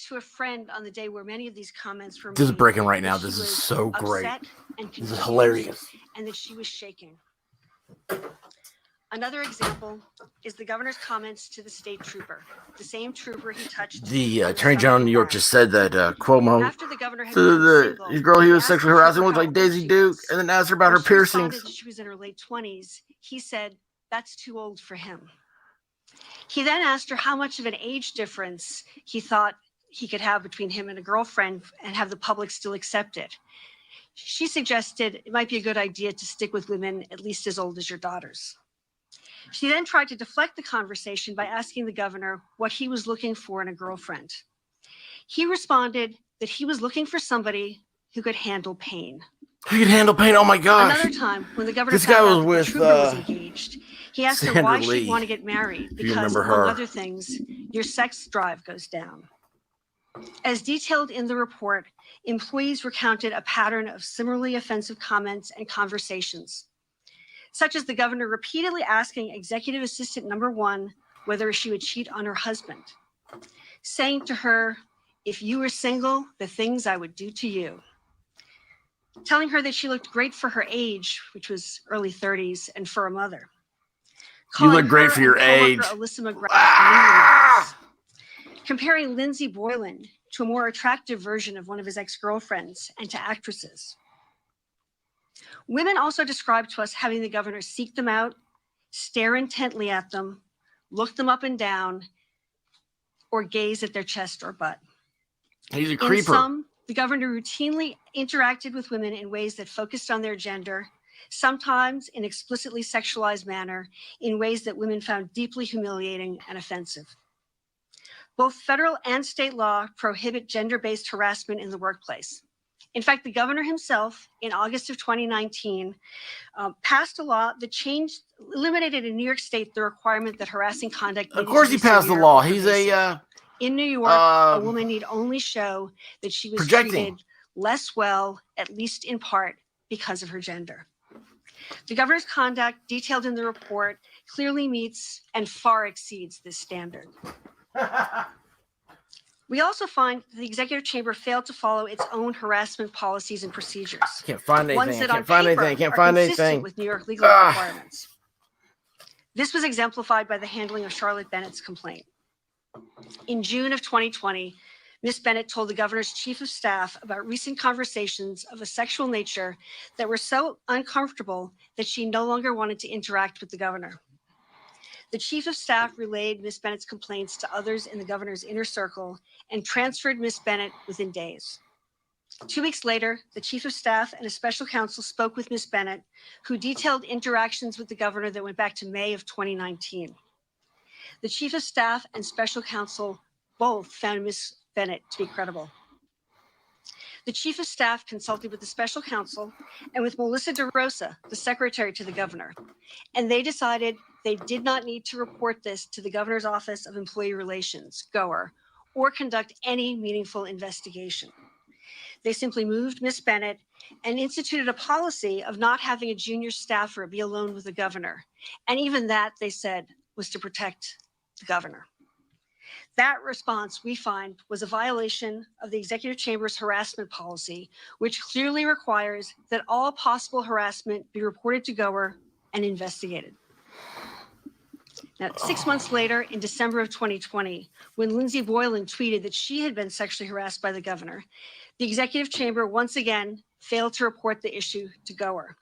to a friend on the day where many of these comments were made. This is breaking right now. This is so great. This is hilarious. And that she was shaking. Another example is the governor's comments to the state trooper, the same trooper he touched. The Attorney General of New York just said that Cuomo, after the governor had the girl he was sexually harassing looked like Daisy Duke, and then asked her about her piercings. That she was in her late 20s. He said, "That's too old for him." He then asked her how much of an age difference he thought he could have between him and a girlfriend and have the public still accept it. She suggested it might be a good idea to stick with women at least as old as your daughters. She then tried to deflect the conversation by asking the governor what he was looking for in a girlfriend. He responded that he was looking for somebody who could handle pain. Who could handle pain? Oh my gosh. Another time, when the governor this guy was with Trooper was engaged, he asked her why Lee. she'd want to get married because, among other things, your sex drive goes down. As detailed in the report, employees recounted a pattern of similarly offensive comments and conversations, such as the governor repeatedly asking Executive Assistant Number 1 whether she would cheat on her husband, saying to her, "If you were single, the things I would do to you," telling her that she looked great for her age, which was early 30s, and for a mother. You look great for your age. Alyssa McGrath, comparing Lindsay Boylan to a more attractive version of one of his ex-girlfriends and to actresses. Women also described to us having the governor seek them out, stare intently at them, look them up and down, or gaze at their chest or butt. He's a creeper. In sum, the governor routinely interacted with women in ways that focused on their gender, sometimes in explicitly sexualized manner, in ways that women found deeply humiliating and offensive. Both federal and state law prohibit gender-based harassment in the workplace. In fact, the governor himself, in August of 2019, passed a law that eliminated in New York State the requirement that harassing conduct. Of course, he passed the law. He's in New York, a woman need only show that she was treated less well, at least in part because of her gender. The governor's conduct, detailed in the report, clearly meets and far exceeds this standard. We also find the executive chamber failed to follow its own harassment policies and procedures. Can't find anything. Ones that Can't find anything. Can't find anything. With New York legal requirements. This was exemplified by the handling of Charlotte Bennett's complaint. In June of 2020, Ms. Bennett told the governor's chief of staff about recent conversations of a sexual nature that were so uncomfortable that she no longer wanted to interact with the governor. The chief of staff relayed Ms. Bennett's complaints to others in the governor's inner circle and transferred Ms. Bennett within days. 2 weeks later, the chief of staff and a special counsel spoke with Ms. Bennett, who detailed interactions with the governor that went back to May of 2019. The chief of staff and special counsel both found Ms. Bennett to be credible. The chief of staff consulted with the special counsel and with Melissa DeRosa, the secretary to the governor, and they decided they did not need to report this to the governor's Office of Employee Relations, GOER, or conduct any meaningful investigation. They simply moved Ms. Bennett and instituted a policy of not having a junior staffer be alone with the governor. And even that, they said, was to protect the governor. That response, we find, was a violation of the executive chamber's harassment policy, which clearly requires that all possible harassment be reported to GOER and investigated. Now, 6 months later, in December of 2020, when Lindsay Boylan tweeted that she had been sexually harassed by the governor, the executive chamber once again failed to report the issue to GOER.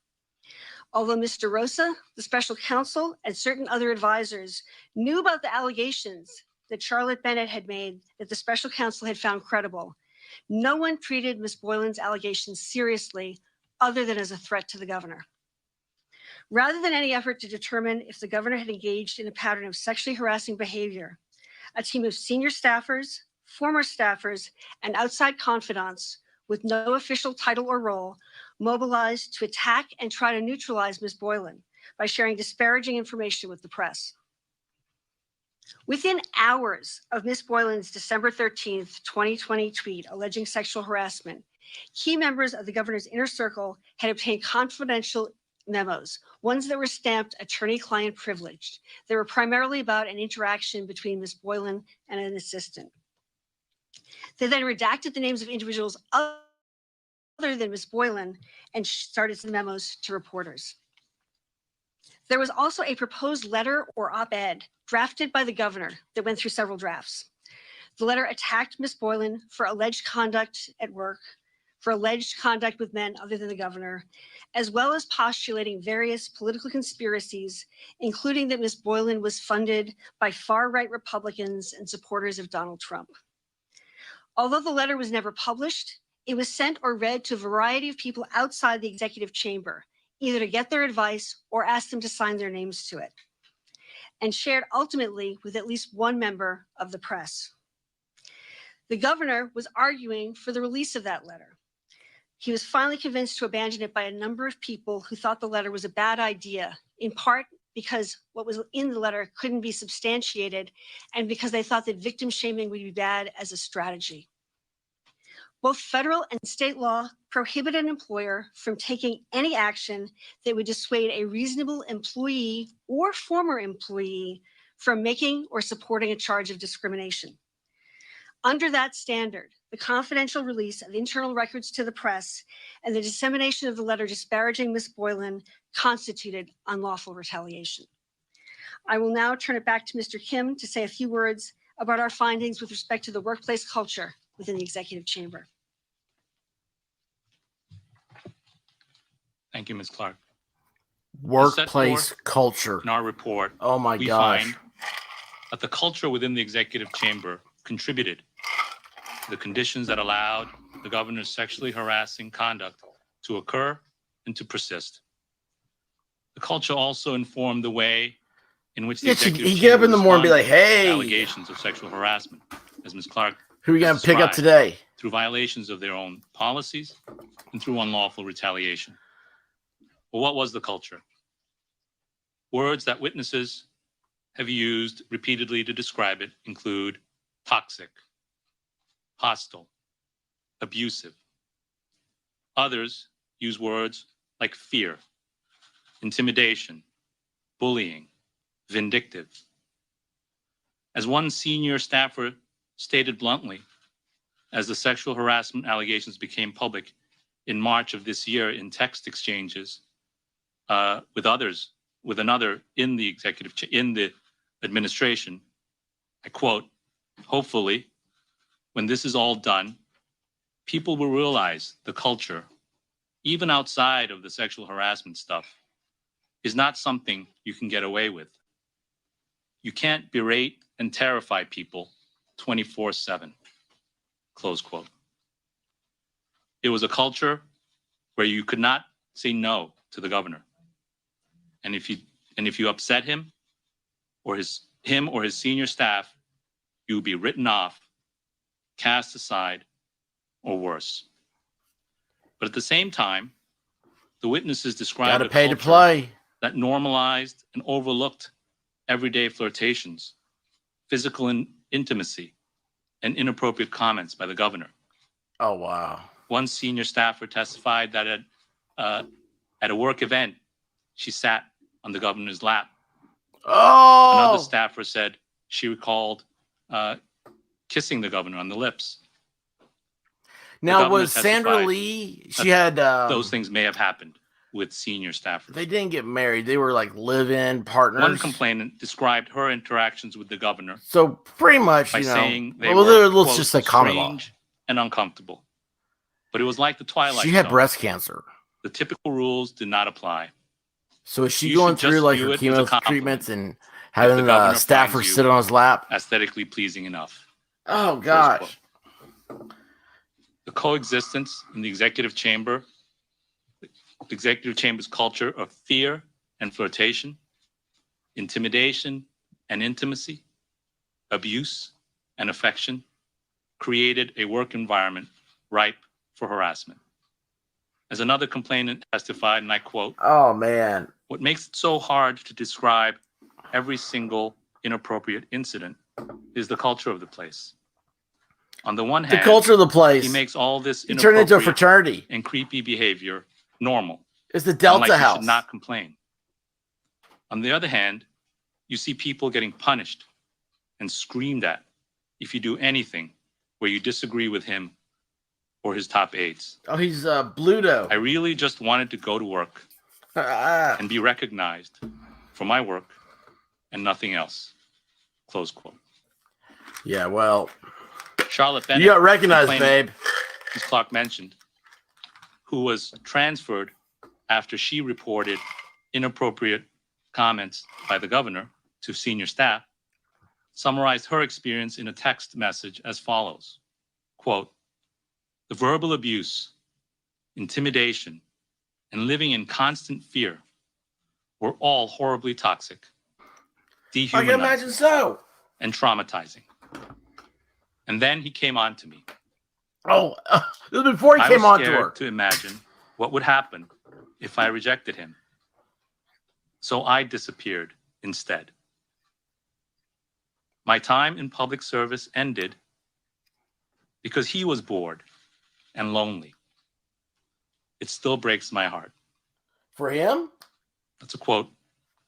Although Ms. DeRosa, the special counsel, and certain other advisors knew about the allegations that Charlotte Bennett had made that the special counsel had found credible, no one treated Ms. Boylan's allegations seriously other than as a threat to the governor. Rather than any effort to determine if the governor had engaged in a pattern of sexually harassing behavior, a team of senior staffers, former staffers, and outside confidants with no official title or role mobilized to attack and try to neutralize Ms. Boylan by sharing disparaging information with the press. Within hours of Ms. Boylan's December 13th, 2020 tweet alleging sexual harassment, key members of the governor's inner circle had obtained confidential memos, ones that were stamped attorney-client privileged. They were primarily about an interaction between Ms. Boylan and an assistant. They then redacted the names of individuals other than Ms. Boylan and started sending memos to reporters. There was also a proposed letter or op-ed drafted by the governor that went through several drafts. The letter attacked Ms. Boylan for alleged conduct at work, for alleged conduct with men other than the governor, as well as postulating various political conspiracies, including that Ms. Boylan was funded by far-right Republicans and supporters of Donald Trump. Although the letter was never published, it was sent or read to a variety of people outside the executive chamber, either to get their advice or ask them to sign their names to it, and shared ultimately with at least one member of the press. The governor was arguing for the release of that letter. He was finally convinced to abandon it by a number of people who thought the letter was a bad idea, in part because what was in the letter couldn't be substantiated and because they thought that victim shaming would be bad as a strategy. Both federal and state law prohibit an employer from taking any action that would dissuade a reasonable employee or former employee from making or supporting a charge of discrimination. Under that standard, the confidential release of internal records to the press and the dissemination of the letter disparaging Ms. Boylan constituted unlawful retaliation. I will now turn it back to Mr. Kim to say a few words about our findings with respect to the workplace culture within the executive chamber. Thank you, Ms. Clark. Workplace culture. In our report, Oh my we gosh. find that the culture within the executive chamber contributed to the conditions that allowed the governor's sexually harassing conduct to occur and to persist. The culture also informed the way in which the Yeah, executive he'd get up chamber in the morning and be like, responded to hey, allegations of sexual harassment, as Ms. Clark who are you has going to pick up described, today? through violations of their own policies and through unlawful retaliation. Well, what was the culture? Words that witnesses have used repeatedly to describe it include toxic, hostile, abusive. Others use words like fear, intimidation, bullying, vindictive. As one senior staffer stated bluntly, as the sexual harassment allegations became public in March of this year in text exchanges with another in the in the administration, I quote, "Hopefully, when this is all done, people will realize the culture, even outside of the sexual harassment stuff, is not something you can get away with. You can't berate and terrify people 24/7, close quote. It was a culture where you could not say no to the governor. And if you upset him or his senior staff, you would be written off, cast aside, or worse. But at the same time, the witnesses described Gotta a pay to culture play. that normalized and overlooked everyday flirtations, physical intimacy, and inappropriate comments by the governor. Oh, wow. One senior staffer testified that at a work event, she sat on the governor's lap. Oh! Another staffer said she recalled kissing the governor on the lips. Now, governor was Sandra testified Lee, she had... those things may have happened with senior staffers. They didn't get married. They were like live-in partners. One complainant described her interactions with the governor So pretty much, by you know... saying they well, were, let's quote, just say common law. strange and uncomfortable. But it was like the Twilight She had Zone. breast cancer. The typical rules did not apply. So is she You going should just through like view her it as a chemo compliment treatments and the having governor the staffer finds you sit on his lap? Aesthetically pleasing enough. Oh, gosh. The coexistence in the executive chamber, the executive chamber's culture of fear and flirtation, intimidation and intimacy, abuse and affection, created a work environment ripe for harassment. As another complainant testified, and I quote, Oh, man. "What makes it so hard to describe every single inappropriate incident is the culture of the place. On the one The hand, culture of the place. he makes all this He turned into a inappropriate fraternity. and creepy behavior normal. It's the and Delta like you House. should not complain. On the other hand, you see people getting punished and screamed at if you do anything where you disagree with him or his top aides. Oh, he's Bluto. I really just wanted to go to work and be recognized for my work and nothing else. Close quote. Yeah, well, Charlotte Bennett, you got recognized, babe. As Clark mentioned, who was transferred after she reported inappropriate comments by the governor to senior staff, summarized her experience in a text message as follows, quote, "The verbal abuse, intimidation, and living in constant fear were all horribly toxic, I can imagine dehumanizing, so. and traumatizing." And then he came on to me. Oh, this was before he came on to her. I was scared to imagine what would happen if I rejected him. So I disappeared instead. My time in public service ended because he was bored and lonely. It still breaks my heart. For him? That's a quote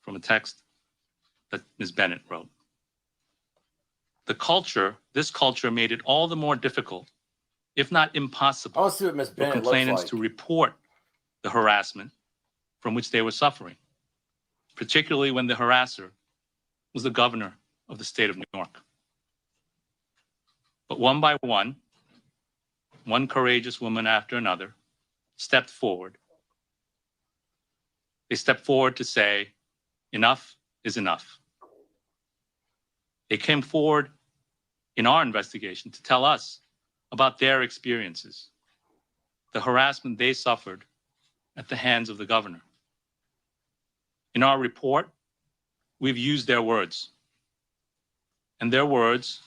from a text that Ms. Bennett wrote. This culture made it all the more difficult, if not impossible, I want to see what Ms. for Bennett complainants looks to like. report the harassment from which they were suffering, particularly when the harasser was the governor of the state of New York. But one by one courageous woman after another stepped forward. They stepped forward to say, enough is enough. They came forward in our investigation to tell us about their experiences, the harassment they suffered at the hands of the governor. In our report, we've used their words. And their words,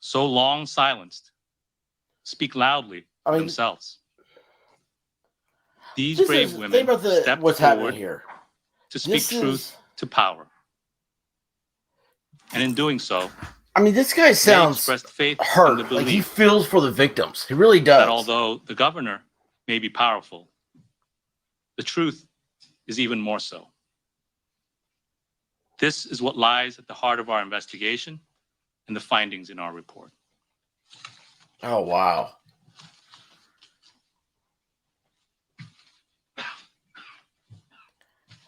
so long silenced, speak loudly for themselves. These brave women stepped forward here. to speak truth to power. And in doing so, I mean, this guy sounds expressed faith hurt. in the belief like he feels for the victims. He really does. that although the governor may be powerful, the truth is even more so. This is what lies at the heart of our investigation and the findings in our report. Oh, wow.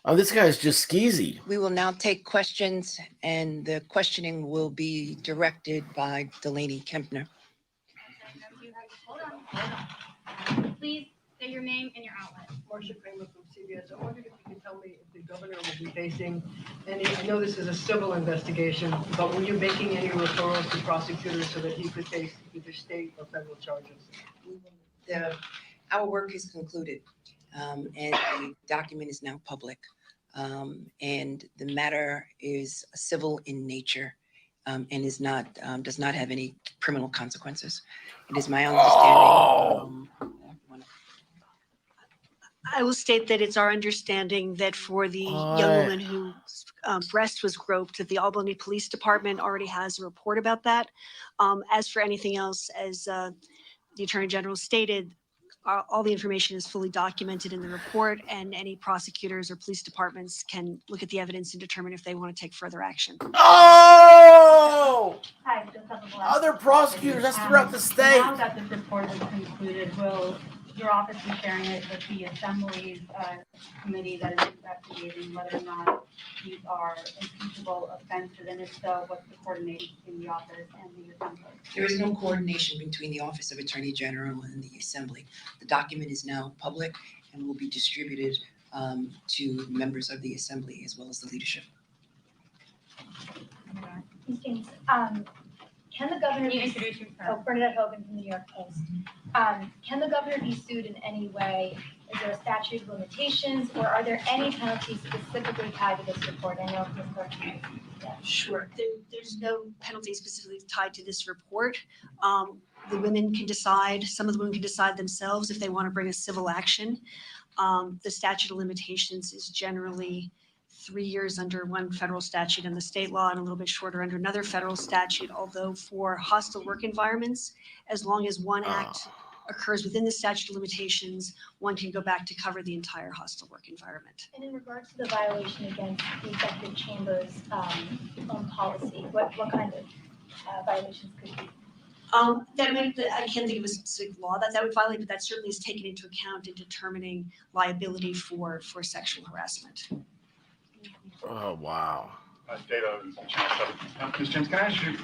Oh, this guy's just skeezy. We will now take questions, and the questioning will be directed by Delaney Kempner. Hold on. Please say your name and your outlet. Marcia Kramer from CBS. I wondered if you could tell me if the governor will be facing any, I know this is a civil investigation, but were you making any referrals to prosecutors so that he could face either state or federal charges? Our work is concluded, and the document is now public. And the matter is civil in nature, and is not does not have any criminal consequences. It is my understanding. I will state that it's our understanding that for the young woman whose breast was groped, that the Albany Police Department already has a report about that. As for anything else, as the Attorney General stated, all the information is fully documented in the report, and any prosecutors or police departments can look at the evidence and determine if they want to take further action. Oh! Hi, just have a Other prosecutors, that's throughout the state. Now that this report is concluded, will your office be sharing it with the Assembly's committee that is investigating whether or not these are impeachable offenses? And if so, what's the coordination between the office and the Assembly? There is no coordination between the Office of Attorney General and the Assembly. The document is now public and will be distributed to members of the Assembly as well as the leadership. Ms. James, can the governor be introduced? Oh, Bernadette Hogan from the New York Post. Can the governor be sued in any way? Is there a statute of limitations, or are there any penalties specifically tied to this report? I know Ms. Clark. Sure. There's no penalty specifically tied to this report. The women can decide, some of the women can decide themselves if they want to bring a civil action. The statute of limitations is generally 3 years under one federal statute and the state law, and a little bit shorter under another federal statute. Although for hostile work environments, as long as one act occurs within the statute of limitations, one can go back to cover the entire hostile work environment. And in regards to the violation against the executive chamber's own policy, what kind of violations could be? That might, I can't think of a specific law that would violate, but that certainly is taken into account in determining liability for sexual harassment. Oh, wow. Data, Channel 7. Ms. James, can I ask you,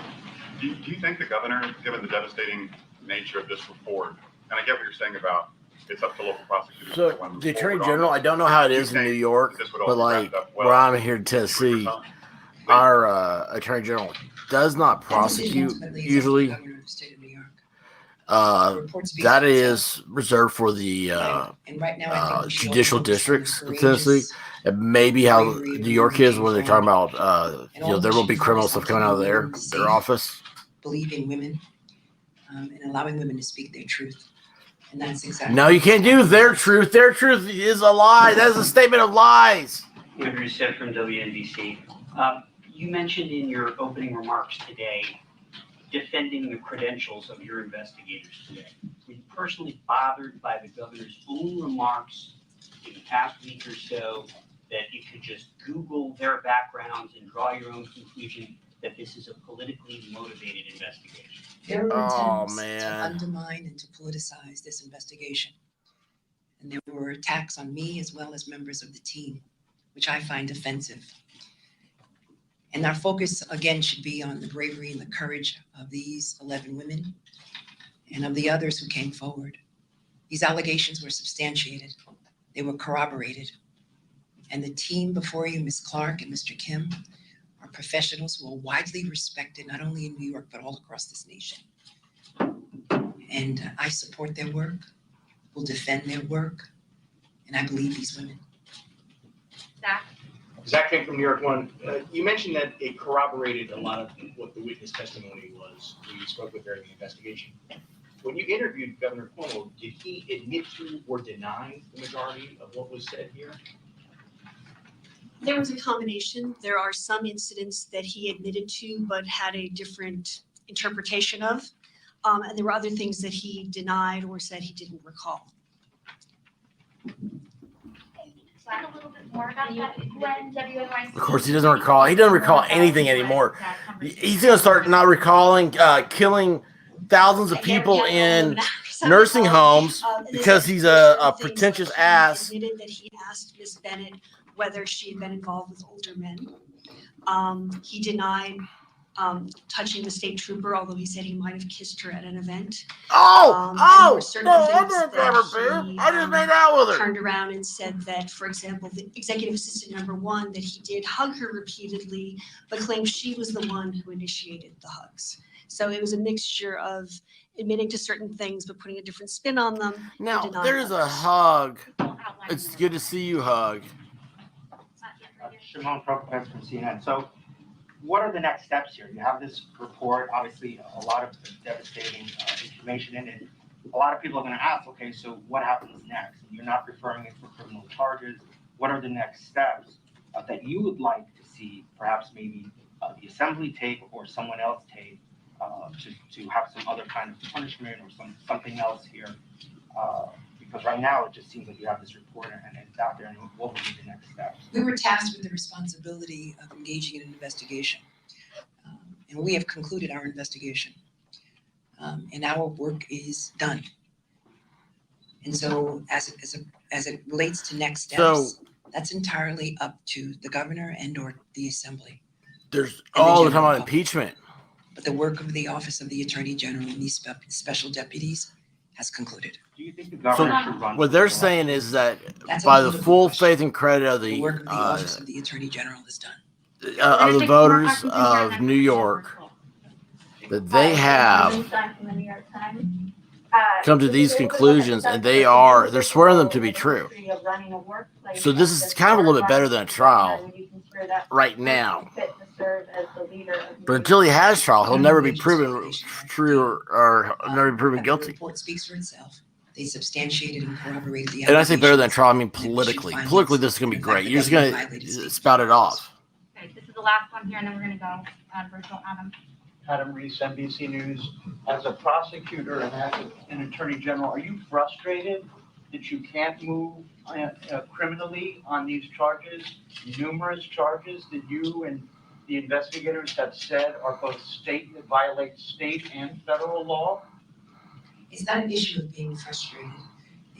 do you think the governor, given the devastating nature of this report, and I get what you're saying about it's up to local prosecutors. if they So want to move the attorney forward on general, this. I don't know how it Do you is in think New York, this would all but be like wrapped up well where I'm here in in shorter Tennessee, time? our attorney general does not And prosecute ultimately, it's up to the usually. governor of the state of New York. The report speaks That for itself. is reserved for the And right now, I think we should all judicial focus on the districts of Tennessee. courageous And maybe how bravery of New York women is, who where they're came talking forward. about, And all there we will should be criminal focus stuff on coming to out of make their women safe, office. believing women, and allowing women to speak their truth. And that's exactly. No, you can't do their truth. Their truth is a lie. That is a statement of lies. Andrew Seth from WNBC. You mentioned in your opening remarks today defending the credentials of your investigators today. Were you personally bothered by the governor's own remarks in the past week or so that you could just Google their backgrounds and draw your own conclusion that this is a politically motivated investigation? There were Oh, attempts to man. undermine and to politicize this investigation. And there were attacks on me as well as members of the team, which I find offensive. And our focus, again, should be on the bravery and the courage of these 11 women and of the others who came forward. These allegations were substantiated. They were corroborated. And the team before you, Ms. Clark and Mr. Kim, are professionals who are widely respected, not only in New York, but all across this nation. And I support their work, will defend their work, and I believe these women. Zach? Zach came from New York One. You mentioned that it corroborated a lot of what the witness testimony was when you spoke with her in the investigation. When you interviewed Governor Cuomo, did he admit to or deny the majority of what was said here? There was a combination. There are some incidents that he admitted to, but had a different interpretation of. And there were other things that he denied or said he didn't recall. Talk a little bit more about that when WNYC. Of course, he doesn't recall. He doesn't recall anything anymore. He's going to start not recalling killing thousands of people in nursing homes because he's a pretentious ass. He admitted that he asked Miss Bennett whether she had been involved with older men. He denied touching the state trooper, although he said he might have kissed her at an event. No, And I there were certain things that he, I just made out with her. turned around and said that, for example, the executive assistant number one, that he did hug her repeatedly, but claimed she was the one who initiated the hugs. So it was a mixture of admitting to certain things, but putting a different spin on them. Now, denying there's a others. hug. It's good to see you hug. Shimon Prokopiev from CNN. So what are the next steps here? You have this report, obviously a lot of devastating information in it. A lot of people are going to ask, okay, so what happens next? You're not referring it for criminal charges. What are the next steps that you would like to see, perhaps maybe the assembly take or someone else take to have some other kind of punishment or something else here? Because right now it just seems like you have this report and it's out there, and what would be the next steps? We were tasked with the responsibility of engaging in an investigation. And we have concluded our investigation. And our work is done. And so as it relates to next steps, So that's entirely up to the governor and or the assembly. there's the all the time general on public. impeachment. But the work of the Office of the Attorney General and these special deputies has concluded. Do you think the governor should run? What they're saying is that That's a by the political full question. faith and credit of The the work of the Office of the Attorney General is done. of the voters of New York, that they have come to these conclusions, and they're swearing them to be true. So this is kind of a little bit better than a trial right now. But until he has trial, he'll never be proven true or never be proven The guilty. report speaks for itself. They substantiated and corroborated the And I say better than a allegations. trial, I mean And we should politically. find Politically, it. this is going to be In fact, great. the You're just governor going violated to state spout it off. Okay, this is the last one here, and then we're gonna go virtual. Adam. Adam Reese, NBC News. As a prosecutor and as an attorney general, are you frustrated that you can't move criminally on these charges, numerous charges that you and the investigators have said are both that violate state and federal law? It's not an issue of being frustrated.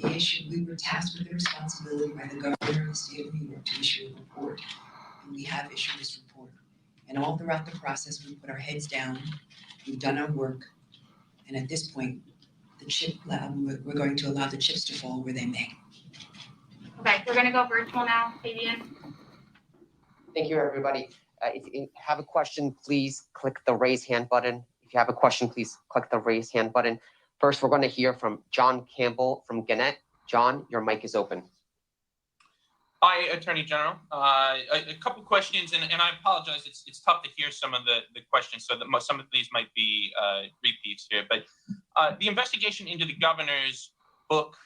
The issue, we were tasked with the responsibility by the governor of the state of New York to issue a report, and we have issued this report. And all throughout the process, we put our heads down, we've done our work, and at this point, we're going to allow the chips to fall where they may. Okay, we're gonna go virtual now, Fabian. Thank you, everybody. If you have a question, please click the raise hand button. If you have a question, please click the raise hand button. First, we're going to hear from John Campbell from Gannett. John, your mic is open. Hi, Attorney General. A couple questions, and I apologize. It's tough to hear some of the questions, so that some of these might be repeats here. But the investigation into the governor's book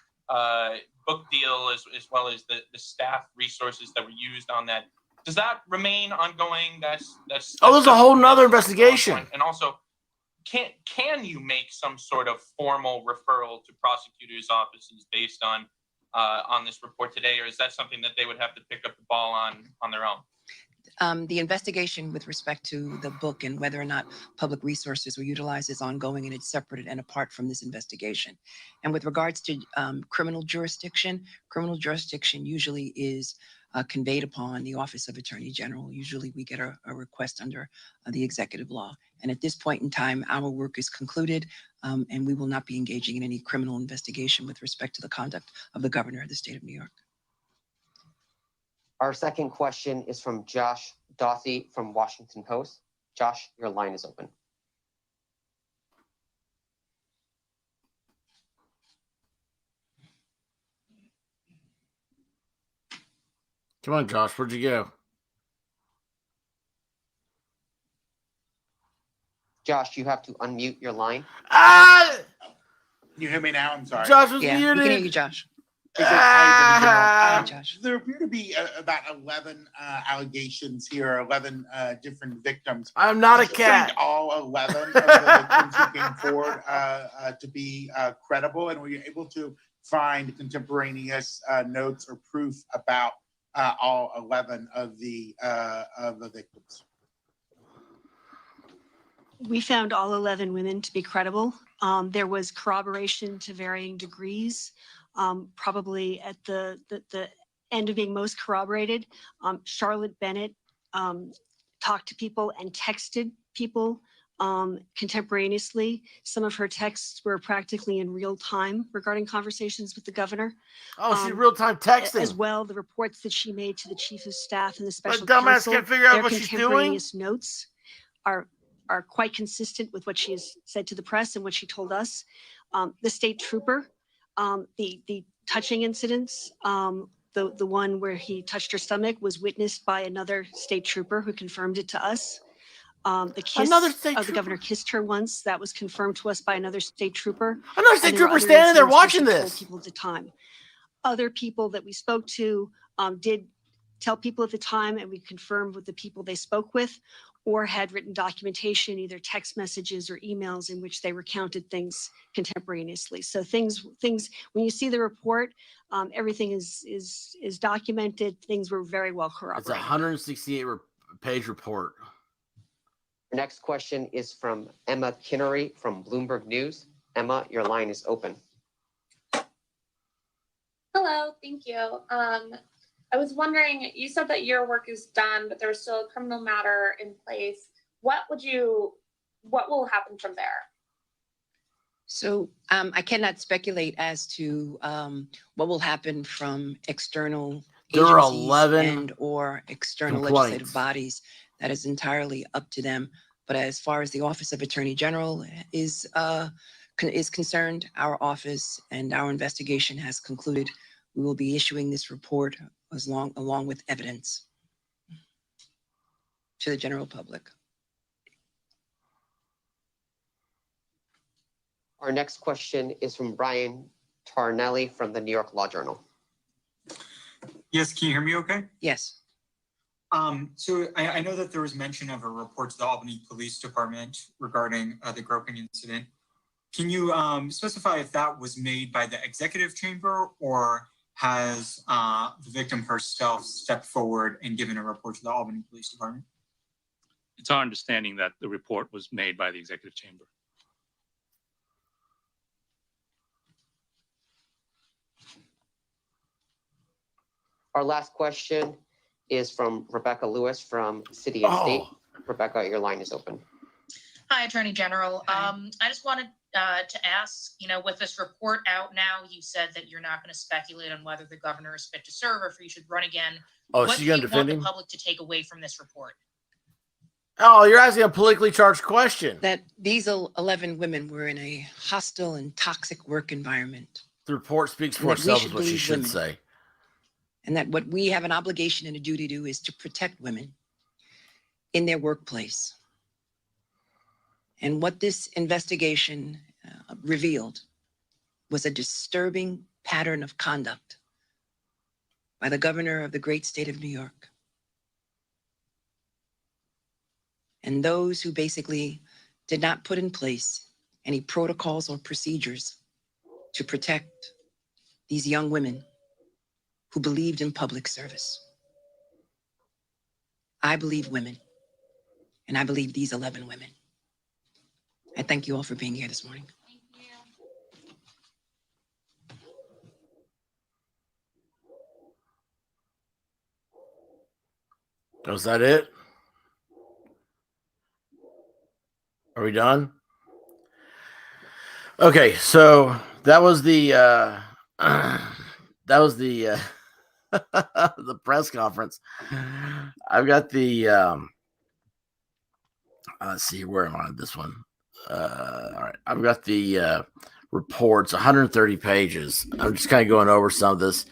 deal, as well as the staff resources that were used on that, does that remain ongoing? That's there's a whole nother investigation. And also, can you make some sort of formal referral to prosecutors' offices based on this report today, or is that something that they would have to pick up the ball on their own? The investigation with respect to the book and whether or not public resources were utilized is ongoing, and it's separate and apart from this investigation. And with regards to criminal jurisdiction usually is conveyed upon the Office of Attorney General. Usually we get a request under the executive law. And at this point in time, our work is concluded, and we will not be engaging in any criminal investigation with respect to the conduct of the governor of the state of New York. Our second question is from Josh Dothy from Washington Post. Josh, your line is open. Come on, Josh, where'd you go? Josh, you have to unmute your line. Ah! Can you hear me now? I'm sorry. Josh was Yeah, muted. we can hear you, Josh. Ah! Josh. There appear to be about 11 allegations here, 11 different victims. I'm not a Do you find cat. all 11 of the victims who came forward to be credible, and were you able to find contemporaneous notes or proof about all 11 of the victims? We found all 11 women to be credible. There was corroboration to varying degrees. Probably at the end of being most corroborated, Charlotte Bennett talked to people and texted people contemporaneously. Some of her texts were practically in real time regarding conversations with the governor. Oh, she's real-time texting. As well, the reports that she made to the chief of staff and the special dumbass counsel, can't figure out their what she's doing? contemporaneous notes are quite consistent with what she has said to the press and what she told us. The state trooper, the touching incidents, the one where he touched her stomach was witnessed by another state trooper who confirmed it to us. The kiss, the governor kissed her once. That was confirmed to us by another state trooper. Another state trooper standing there watching this. People at the time. Other people that we spoke to did tell people at the time, and we confirmed with the people they spoke with, or had written documentation, either text messages or emails, in which they recounted things contemporaneously. So things when you see the report, everything is documented. Things were very well corroborated. It's a 168-page report. The next question is from Emma Kinnery from Bloomberg News. Emma, your line is open. Hello, thank you. I was wondering, you said that your work is done, but there's still a criminal matter in place. What will happen from there? So I cannot speculate as to what will happen from external There are agencies 11 and or external complaints. legislative bodies. That is entirely up to them. But as far as the Office of Attorney General is concerned, our office and our investigation has concluded. We will be issuing this report along with evidence to the general public. Our next question is from Brian Tarnelli from the New York Law Journal. Yes, can you hear me okay? Yes. So I know that there was mention of a report to the Albany Police Department regarding the groping incident. Can you specify if that was made by the executive chamber, or has the victim herself stepped forward and given a report to the Albany Police Department? it's our understanding that the report was made by the executive chamber. Our last question is from Rebecca Lewis from City and State. Rebecca, your line is open. Hi, Attorney General. I just wanted to ask, with this report out now, you said that you're not going to speculate on whether the governor is fit to serve or if he should run again. Oh, What she's do you gonna want defend the him? public to take away from this report? Oh, you're asking a politically charged question. That these 11 women were in a hostile and toxic work environment, The report speaks And for that we itself, should is what she believe should women. say. and that what we have an obligation and a duty to do is to protect women in their workplace. And what this investigation revealed was a disturbing pattern of conduct by the governor of the great state of New York. And those who basically did not put in place any protocols or procedures to protect these young women who believed in public service. I believe women, and I believe these 11 women. I thank you all for being here this morning. Was that it? Are we done? Okay, so that was the the press conference. I've got the let's see, where am I on this one? All right, I've got the reports, 130 pages. I'm just kind of going over some of this.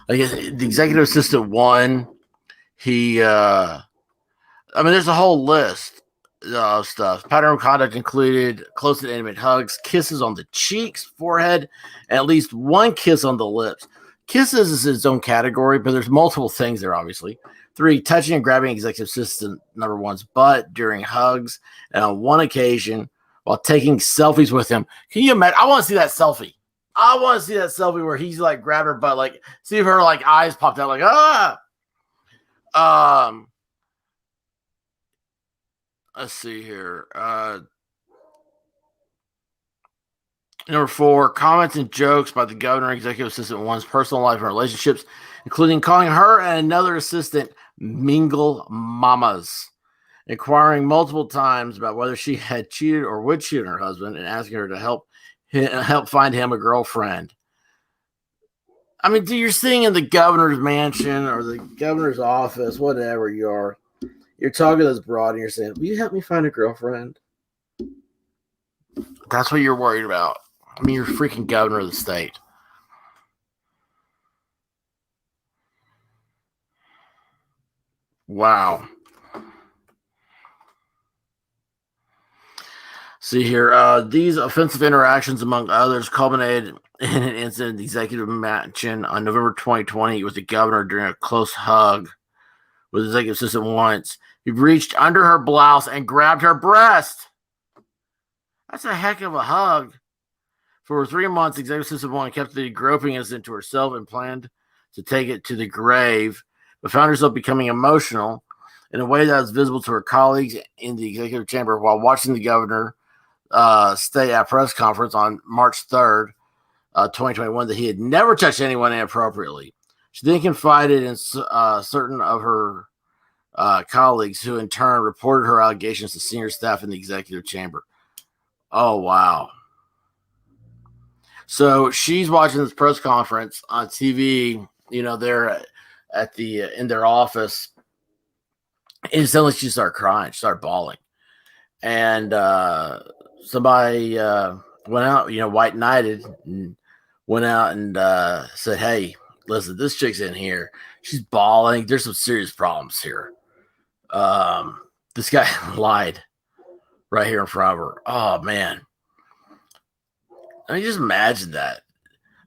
Like the executive assistant one, he there's a whole list of stuff. Pattern of conduct included close and intimate hugs, kisses on the cheeks, forehead, and at least one kiss on the lips. Kisses is its own category, but there's multiple things there, obviously. 3, touching and grabbing executive assistant number 1's butt during hugs, and on one occasion while taking selfies with him. Can you imagine? I want to see that selfie. I want to see that selfie where he's like grabbed her butt, like see if her like eyes popped out, like let's see here. Number 4, comments and jokes by the governor, executive assistant 1's personal life and relationships, including calling her and another assistant mingle mamas, inquiring multiple times about whether she had cheated or would cheat on her husband, and asking her to help find him a girlfriend. I mean, dude, you're sitting in the governor's mansion or the governor's office, whatever you are. You're talking to this broad and you're saying, will you help me find a girlfriend? That's what you're worried about. I mean, you're freaking governor of the state. Wow. See here, these offensive interactions, among others, culminated in an incident in the executive mansion on November 2020 with the governor during a close hug with the executive assistant once. He reached under her blouse and grabbed her breast. That's a heck of a hug. For 3 months, the executive assistant one kept the groping incident to herself and planned to take it to the grave, but found herself becoming emotional in a way that was visible to her colleagues in the executive chamber while watching the governor stay at a press conference on March 3rd, 2021, that he had never touched anyone inappropriately. She then confided in certain of her colleagues, who in turn reported her allegations to senior staff in the executive chamber. Oh, wow. So she's watching this press conference on TV, they're at the in their office, and suddenly she started crying, she started bawling. And somebody went out, white knighted, and went out and said, hey, listen, this chick's in here. She's bawling. There's some serious problems here. This guy lied right here in front of her. Oh, man. I mean, just imagine that.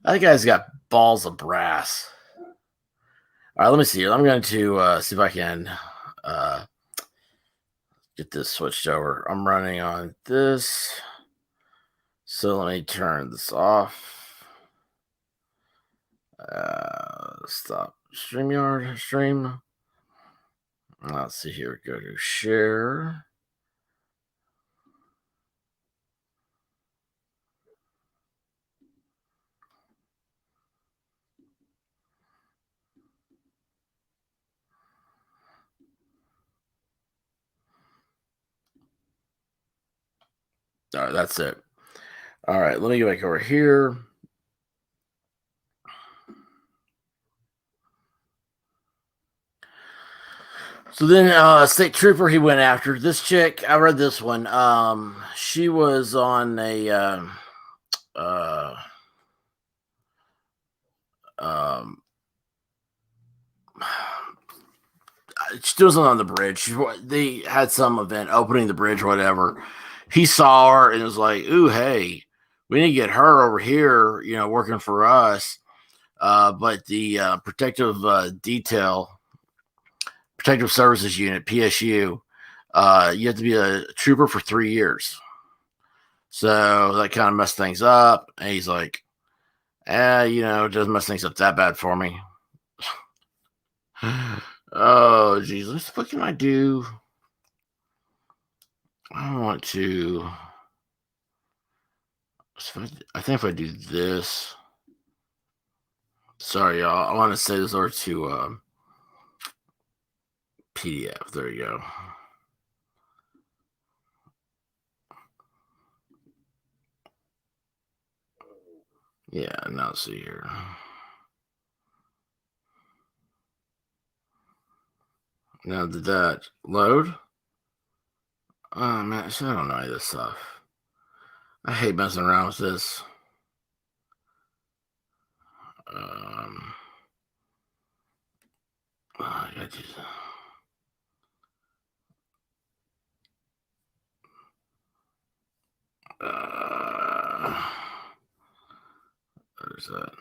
That guy's got balls of brass. All right, let me see. I'm going to see if I can get this switched over. I'm running on this. So let me turn this off. Stop StreamYard stream. Let's see here. Go to share. All right, that's it. All right, let me go back over here. So then state trooper he went after this chick. I read this one. She was on a she wasn't on the bridge. They had some event opening the bridge or whatever. He saw her and was like, ooh, hey, we need to get her over here, you know, working for us. But the protective services unit, PSU, you have to be a trooper for 3 years. So that kind of messed things up. And he's like, you know, it doesn't mess things up that bad for me. Oh, geez. What the fuck can I do? I want to. I think if I do this. Sorry, y'all. I want to say this over to PDF. There you go. Yeah, now let's see here. Now, did that load? Oh, man, I don't know any of this stuff. I hate messing around with this. I got to there's that.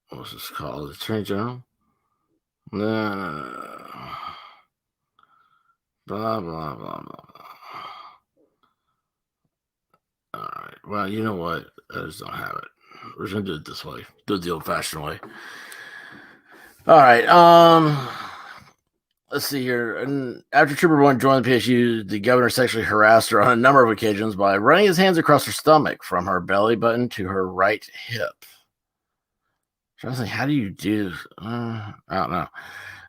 What's this called? Attorney General? No. Blah, blah, blah, blah, blah. All right. Well, you know what? I just don't have it. We're just going to do it this way. Do it the old-fashioned way. All right. Let's see here. And after Trooper 1 joined the PSU, the governor sexually harassed her on a number of occasions by running his hands across her stomach from her belly button to her right hip. I was like, how do you do this? I don't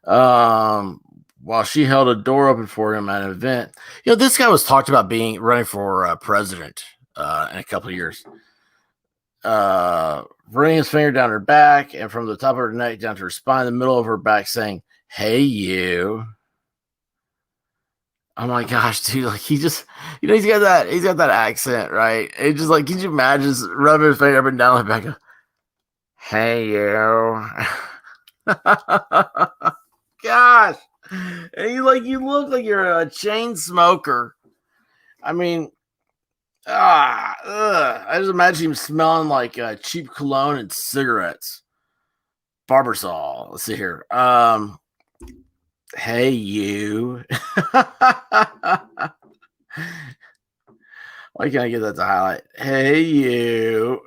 know. While she held a door open for him at an event, you know, this guy was talked about running for president in a couple of years. Running his finger down her back and from the top of her neck down to her spine, the middle of her back, saying, "Hey, you." Oh my gosh, dude! Like he just, you know, he's got that accent, right? It just like, can you imagine just rubbing his finger up and down her back? Hey, you. Gosh, and you look like you're a chain smoker. I mean, I just imagine him smelling like cheap cologne and cigarettes. Barbasol. Let's see here. Hey, you. Why can't I get that to highlight? Hey, you.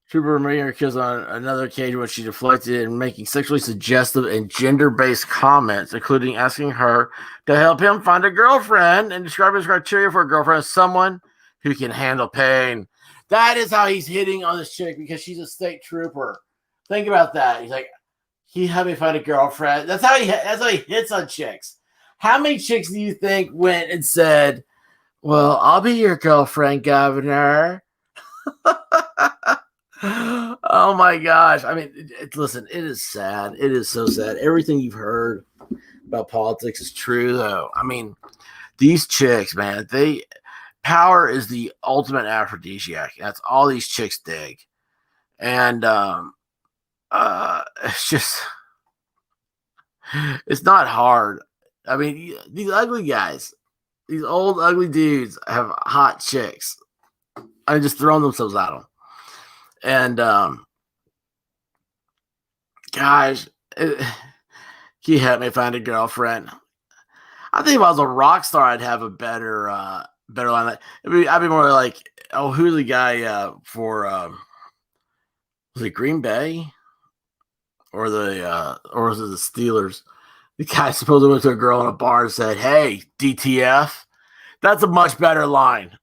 Trooper Maria kills on another occasion when she deflected and making sexually suggestive and gender-based comments, including asking her to help him find a girlfriend and describing his criteria for a girlfriend as someone who can handle pain. That is how he's hitting on this chick because she's a state trooper. Think about that. He's like, he helped me find a girlfriend. That's how he hits on chicks. How many chicks do you think went and said, "Well, I'll be your girlfriend, Governor"? Oh my gosh. I mean, listen, it is sad. It is so sad. Everything you've heard about politics is true, though. I mean, these chicks, man, power is the ultimate aphrodisiac. That's all these chicks dig. And it's just, it's not hard. I mean, these ugly guys, these old ugly dudes have hot chicks. I just throwing themselves at them. And guys, he helped me find a girlfriend. I think if I was a rock star, I'd have a better line. I'd be more like, oh, who's the guy for was it Green Bay or was it the Steelers? The guy supposedly went to a girl in a bar and said, "Hey, DTF." That's a much better line.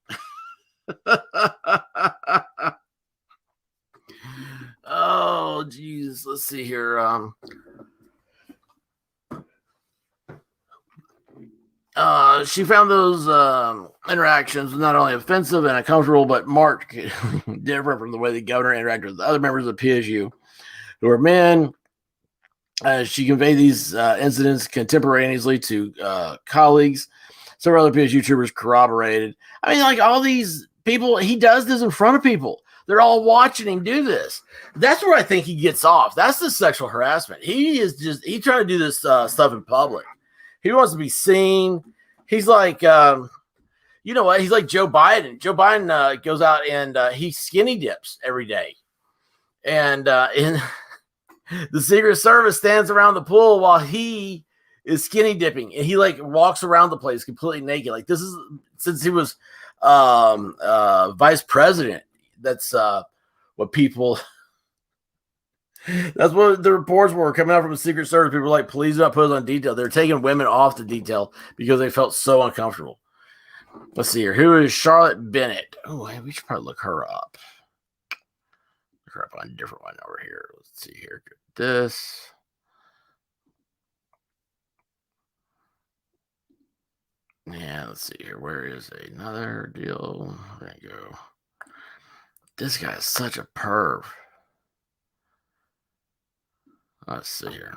Oh, geez. Let's see here. She found those interactions not only offensive and uncomfortable, but marked different from the way the governor interacted with other members of PSU who are men. She conveyed these incidents contemporaneously to colleagues. Several other PSU troopers corroborated. I mean, like all these people, he does this in front of people. They're all watching him do this. That's where I think he gets off. That's the sexual harassment. He trying to do this stuff in public. He wants to be seen. He's like, you know what? He's like Joe Biden. Joe Biden goes out and he skinny dips every day. And in the Secret Service stands around the pool while he is skinny dipping, and he like walks around the place completely naked. Like this is since he was vice president. That's what people. That's what the reports were coming out from the Secret Service. People were like, "Please don't put us on detail." They're taking women off the detail because they felt so uncomfortable. Let's see here. Who is Charlotte Bennett? Oh, hey, we should probably look her up. Look her up on a different one over here. Let's see here. This. Yeah, let's see here. Where is another deal? There you go. This guy is such a perv. Let's see here.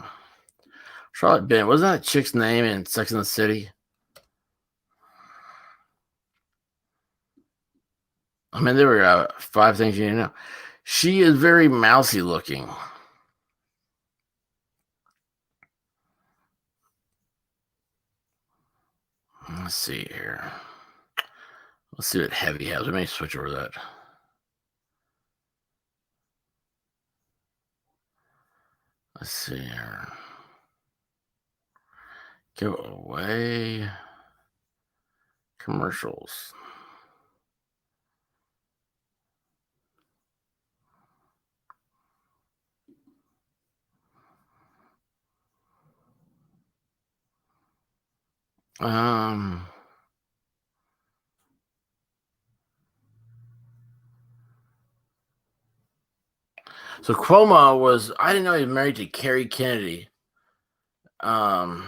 Charlotte Bennett. Wasn't that chick's name in Sex and the City? I mean, there were 5 things you need to know. She is very mousy looking. Let's see here. Let's see what Heavy has. Let me switch over that. Let's see here. Go away. Commercials. So Cuomo was, I didn't know he was married to Carrie Kennedy. That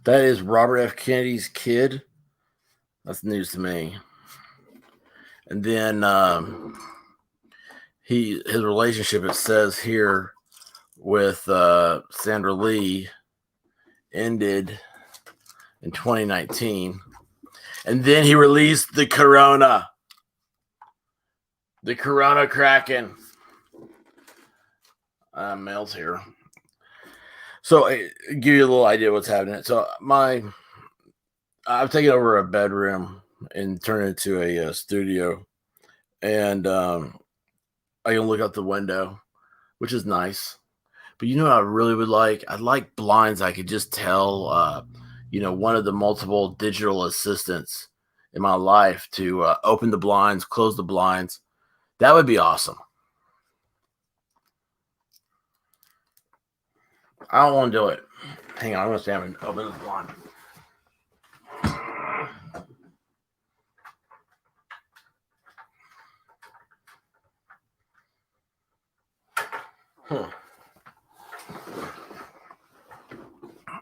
is Robert F. Kennedy's kid. That's news to me. And then his relationship, it says here, with Sandra Lee ended in 2019. And then he released the Corona. The Corona Kraken. Mail's here. So give you a little idea what's happening. So I've taken over a bedroom and turned it into a studio. And I can look out the window, which is nice. But you know what I really would like? I'd like blinds I could just tell, one of the multiple digital assistants in my life to open the blinds, close the blinds. That would be awesome. I don't want to do it. Hang on, I'm going to stand and open the blind.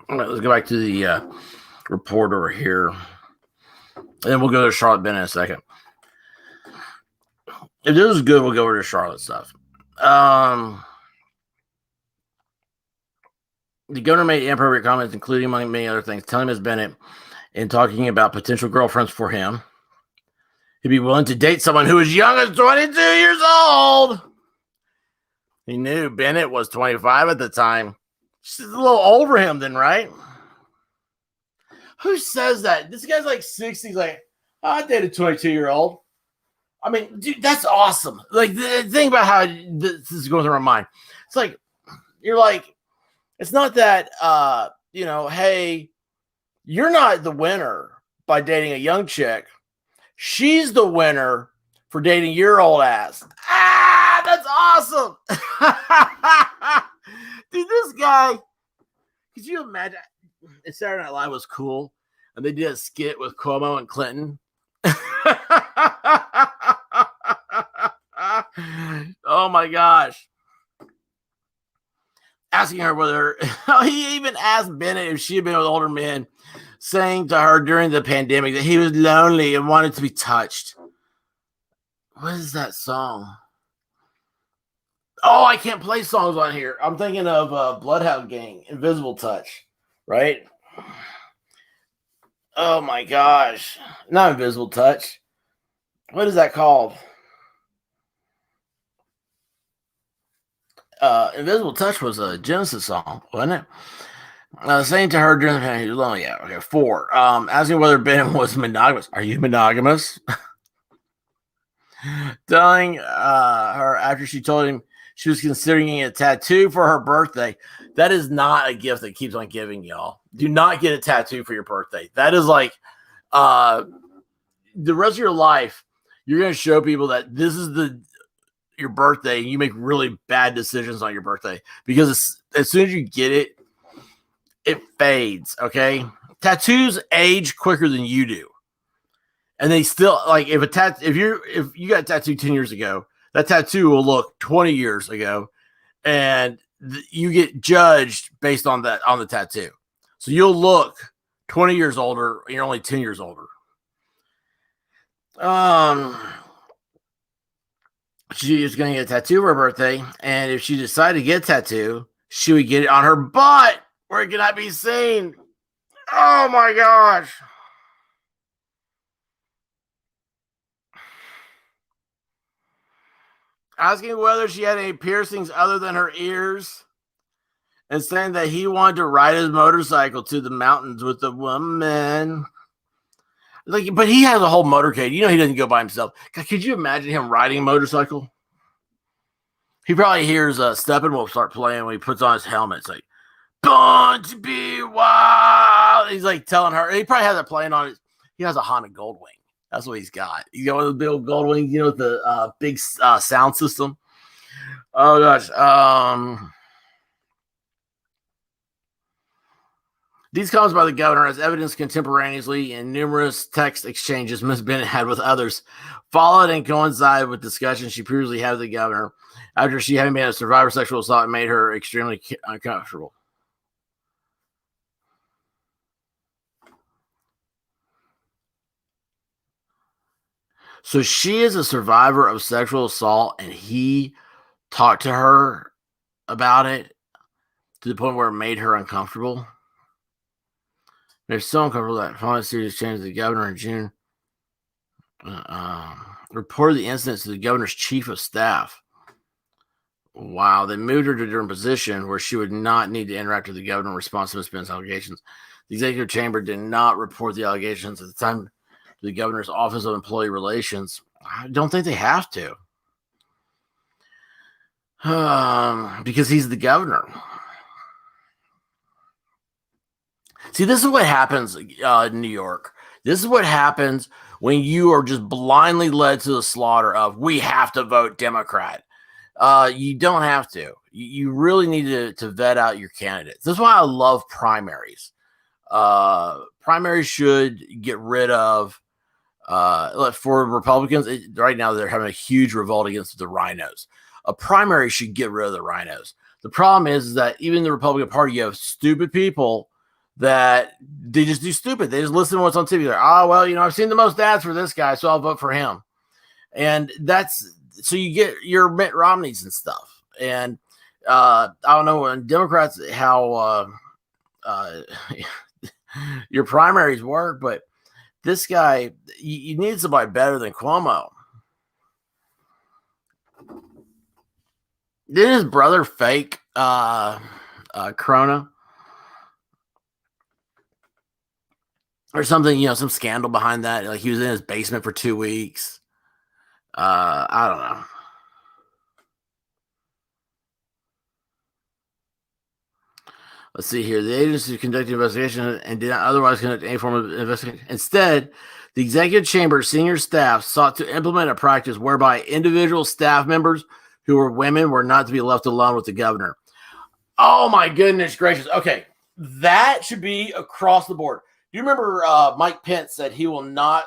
All right, let's go back to the report over here. And then we'll go to Charlotte Bennett in a second. If this is good, we'll go over to Charlotte stuff. The governor made inappropriate comments, including, among many other things, telling Ms. Bennett and talking about potential girlfriends for him. He'd be willing to date someone who is young as 22 years old. He knew Bennett was 25 at the time. She's a little over him then, right? Who says that? This guy's like 60. He's like, I dated a 22-year-old. I mean, dude, that's awesome. Like, the thing about how this is going through my mind. It's like, you're like, it's not that, hey, you're not the winner by dating a young chick. She's the winner for dating your old ass. Ah, that's awesome. Dude, this guy, could you imagine if Saturday Night Live was cool and they did a skit with Cuomo and Clinton? Oh my gosh. Asking her whether he even asked Bennett if she had been with older men, saying to her during the pandemic that he was lonely and wanted to be touched. What is that song? Oh, I can't play songs on here. I'm thinking of Bloodhound Gang, Invisible Touch, right? Oh my gosh. Not Invisible Touch. What is that called? Invisible Touch was a Genesis song, wasn't it? Saying to her during the pandemic, he was lonely. Yeah, okay. 4. Asking whether Ben was monogamous. Are you monogamous? Telling her after she told him she was considering getting a tattoo for her birthday. That is not a gift that keeps on giving, y'all. Do not get a tattoo for your birthday. That is like the rest of your life, you're going to show people that this is your birthday and you make really bad decisions on your birthday because as soon as you get it, it fades, okay? Tattoos age quicker than you do. And they still like if you got a tattoo 10 years ago, that tattoo will look 20 years ago, and you get judged based on the tattoo. So you'll look 20 years older, and you're only 10 years older. She is going to get a tattoo for her birthday, and if she decided to get a tattoo, she would get it on her butt where it cannot be seen. Oh my gosh. Asking whether she had any piercings other than her ears, and saying that he wanted to ride his motorcycle to the mountains with the woman. Like, but he has a whole motorcade. You know he doesn't go by himself. God, could you imagine him riding a motorcycle? He probably hears Steppenwolf start playing when he puts on his helmet. It's like, born to be wild. He's like telling her. He probably has it playing on it. He has a Honda Goldwing. That's what he's got. He's got one of the big old Goldwings, you know, with the big sound system. Oh gosh. These comments by the governor, as evidenced contemporaneously in numerous text exchanges Ms. Bennett had with others, followed and coincided with discussions she previously had with the governor after she having been a survivor of sexual assault and made her extremely uncomfortable. So she is a survivor of sexual assault, and he talked to her about it to the point where it made her uncomfortable. They're so uncomfortable that following serious change, the governor in June reported the incident to the governor's chief of staff. Wow, they moved her to a different position where she would not need to interact with the governor in response to Ms. Bennett's allegations. The executive chamber did not report the allegations at the time to the governor's Office of Employee Relations. I don't think they have to. Because he's the governor. See, this is what happens in New York. This is what happens when you are just blindly led to the slaughter of we have to vote Democrat. You don't have to. You really need to vet out your candidates. This is why I love primaries. Primaries should get rid of, for Republicans, right now they're having a huge revolt against the rhinos. A primary should get rid of the rhinos. The problem is that even the Republican Party, you have stupid people that they just do stupid. They just listen to what's on TV. They're, oh, well, you know, I've seen the most ads for this guy, so I'll vote for him. And so you get your Mitt Romneys and stuff. And I don't know when Democrats, how your primaries work, but this guy, you need somebody better than Cuomo. Didn't his brother fake Corona? Or something, you know, some scandal behind that. Like he was in his basement for 2 weeks. I don't know. Let's see here. The agency conducted an investigation and did not otherwise conduct any form of investigation. Instead, the executive chamber senior staff sought to implement a practice whereby individual staff members who were women were not to be left alone with the governor. Oh my goodness gracious. Okay. That should be across the board. Do you remember Mike Pence said he will not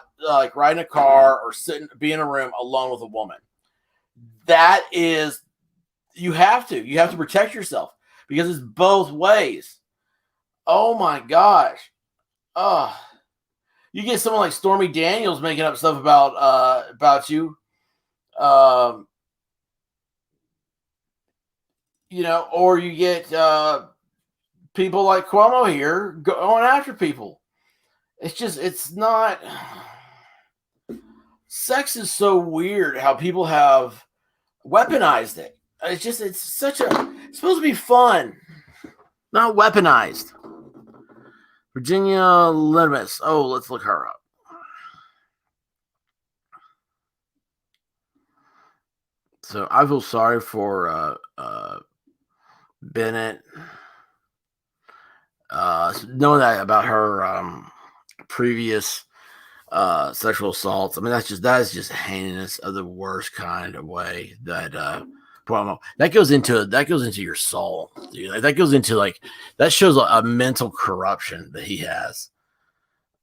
ride in a car or be in a room alone with a woman? that is, you have to protect yourself because it's both ways. Oh my gosh. Oh, you get someone like Stormy Daniels making up stuff about you. You know, or you get people like Cuomo here going after people. It's not. Sex is so weird how people have weaponized it. It's supposed to be fun, not weaponized. Virginia Limis. Oh, let's look her up. So I feel sorry for Bennett. Knowing that about her previous sexual assaults. I mean, that is just heinous of the worst kind of way. That goes into your soul, dude. Like, that goes into that shows a mental corruption that he has.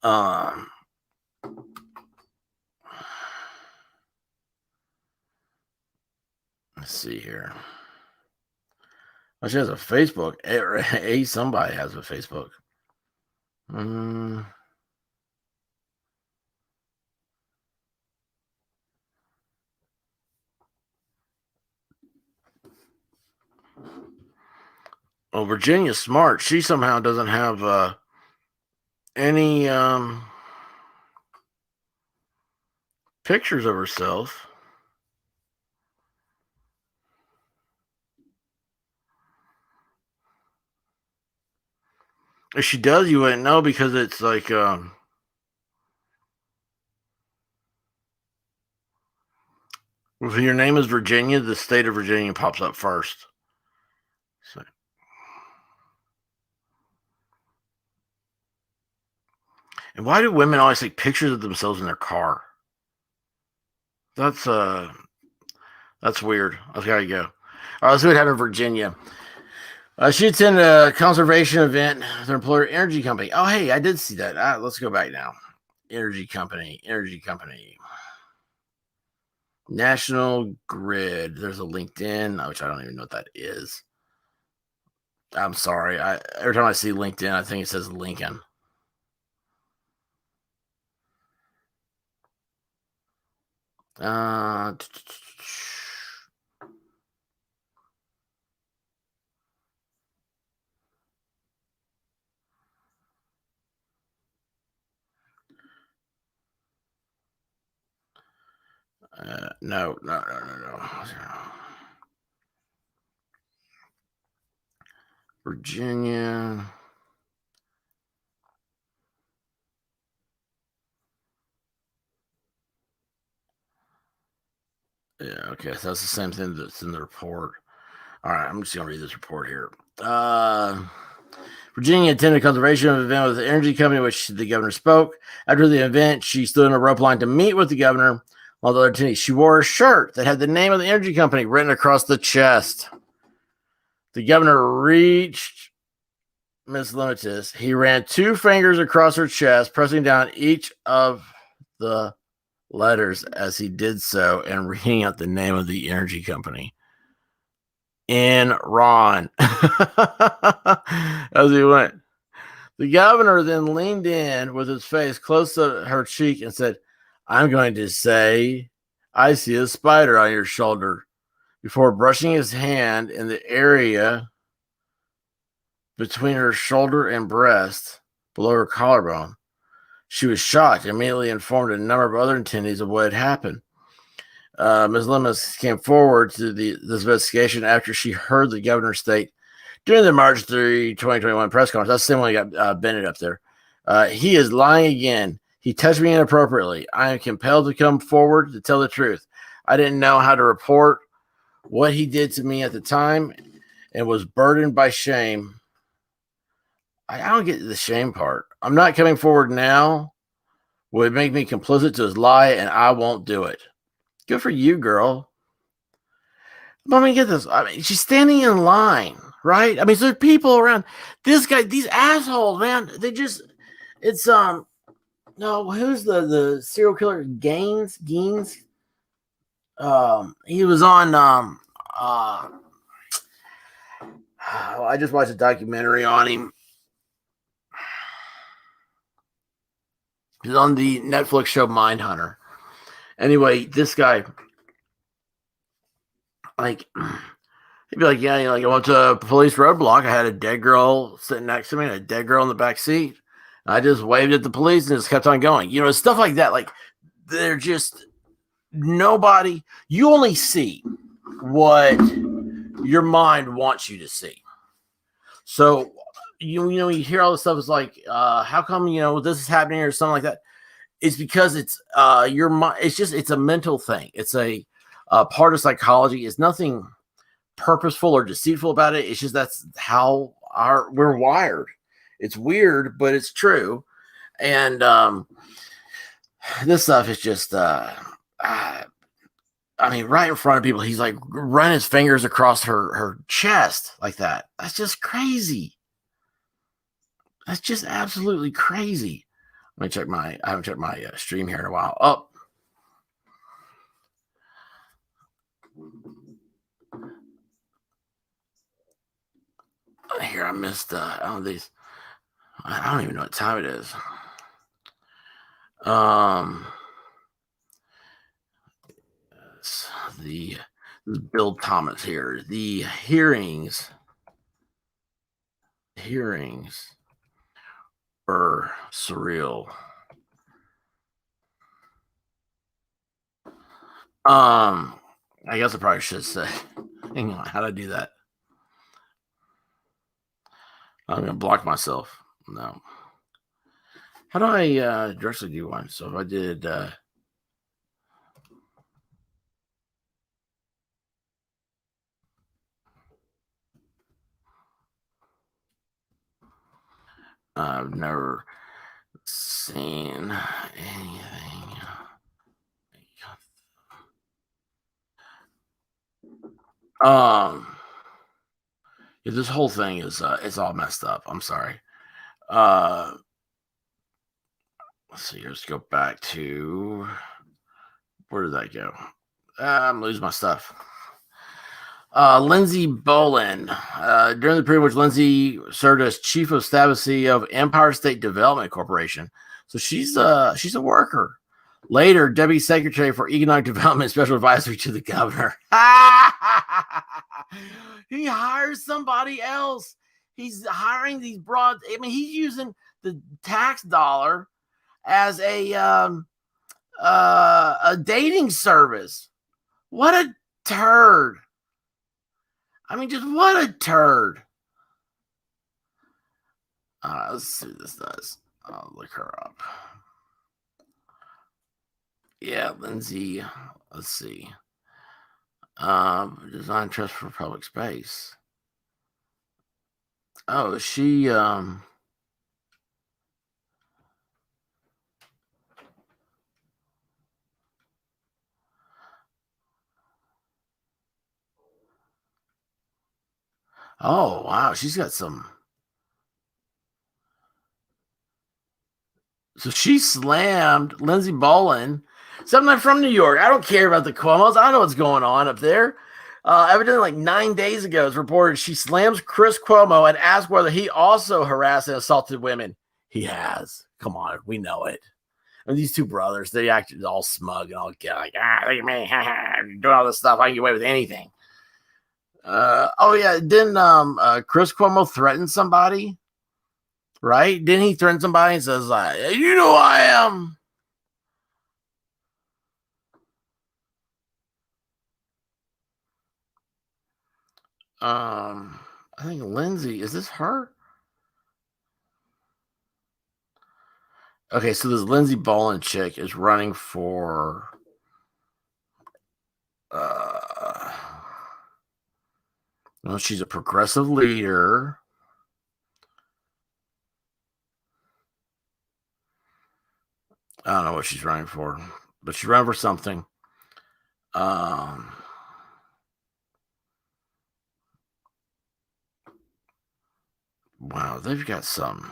Let's see here. Oh, she has a Facebook. Somebody has a Facebook. Well, Virginia Smart, she somehow doesn't have any pictures of herself. If she does, you wouldn't know because it's like if your name is Virginia, the state of Virginia pops up first. So. And why do women always take pictures of themselves in their car? That's weird. That's gotta go. All right, let's see what happened in Virginia. She attended a conservation event with her employer, energy company. Oh, hey, I did see that. Let's go back now. Energy company. National Grid. There's a LinkedIn, which I don't even know what that is. I'm sorry. Every time I see LinkedIn, I think it says Lincoln. No. Virginia. Yeah, okay. So that's the same thing that's in the report. All right, I'm just going to read this report here. Virginia attended a conservation event with the energy company, which the governor spoke. After the event, she stood in a rope line to meet with the governor. While the other attendees, she wore a shirt that had the name of the energy company written across the chest. The governor reached Miss Limitus. He ran 2 fingers across her chest, pressing down each of the letters as he did so and reading out the name of the energy company. Enron. As he went. The governor then leaned in with his face close to her cheek and said, "I'm going to say, I see a spider on your shoulder," before brushing his hand in the area between her shoulder and breast below her collarbone. She was shocked and immediately informed a number of other attendees of what had happened. Ms. Lemus came forward to this investigation after she heard the governor state during the March 3, 2021 press conference. That's the same one got Bennett up there. He is lying again. He touched me inappropriately. I am compelled to come forward to tell the truth. I didn't know how to report what he did to me at the time and was burdened by shame. I don't get the shame part. I'm not coming forward now. Would make me complicit to his lie, and I won't do it. Good for you, girl. Let me get this. I mean, she's standing in line, right? I mean, so there are people around. This guy, these assholes, man. It's no, who's the serial killer? Gaines? He was on I just watched a documentary on him. He's on the Netflix show Mindhunter. Anyway, this guy, like, he'd be like, yeah, you know, like I went to a police roadblock. I had a dead girl sitting next to me and a dead girl in the back seat. I just waved at the police and just kept on going. You know, stuff like that. Like, they're just nobody. You only see what your mind wants you to see. So, you know, you hear all this stuff. It's like, how come, you know, this is happening or something like that? It's because it's your mind. It's a mental thing. It's a part of psychology. It's nothing purposeful or deceitful about it. It's just that's how we're wired. It's weird, but it's true. And this stuff is just I mean, right in front of people, he's like running his fingers across her chest like that. That's just crazy. That's just absolutely crazy. Let me check I haven't checked my stream here in a while. Oh, here I missed these. I don't even know what time it is. The Bill Thomas here. The hearings were surreal. I guess I probably should say. Hang on, how do I do that? I'm gonna block myself. No. How do I directly do one? So if I did I've never seen anything. Yeah, this whole thing is it's all messed up. I'm sorry. Let's see. Let's go back to where did that go? I'm losing my stuff. Lindsay Bolin. During the period which Lindsay served as chief of staff and CEO of Empire State Development Corporation. So she's a worker. Later, Deputy Secretary for Economic Development, Special Advisory to the Governor. He hires somebody else. He's hiring these broad. I mean, he's using the tax dollar as a dating service. What a turd. I mean, just what a turd. Let's see what this does. I'll look her up. Yeah, Lindsay. Let's see. Design trust for public space. Oh, she oh wow, she's got some. So she slammed Lindsay Bolin. Something from New York. I don't care about the Cuomos. I know what's going on up there. Evidently, like 9 days ago, it's reported she slams Chris Cuomo and asks whether he also harassed and assaulted women. He has. Come on, we know it. And these two brothers, they acted all smug and all like, look at me, doing all this stuff. I can get away with anything. Oh yeah, didn't Chris Cuomo threaten somebody? Right? Didn't he threaten somebody and says, you know who I am? I think Lindsay, is this her? Okay, so this Lindsay Bolin chick is running for well, she's a progressive leader. I don't know what she's running for, but she's running for something. Wow, they've got some.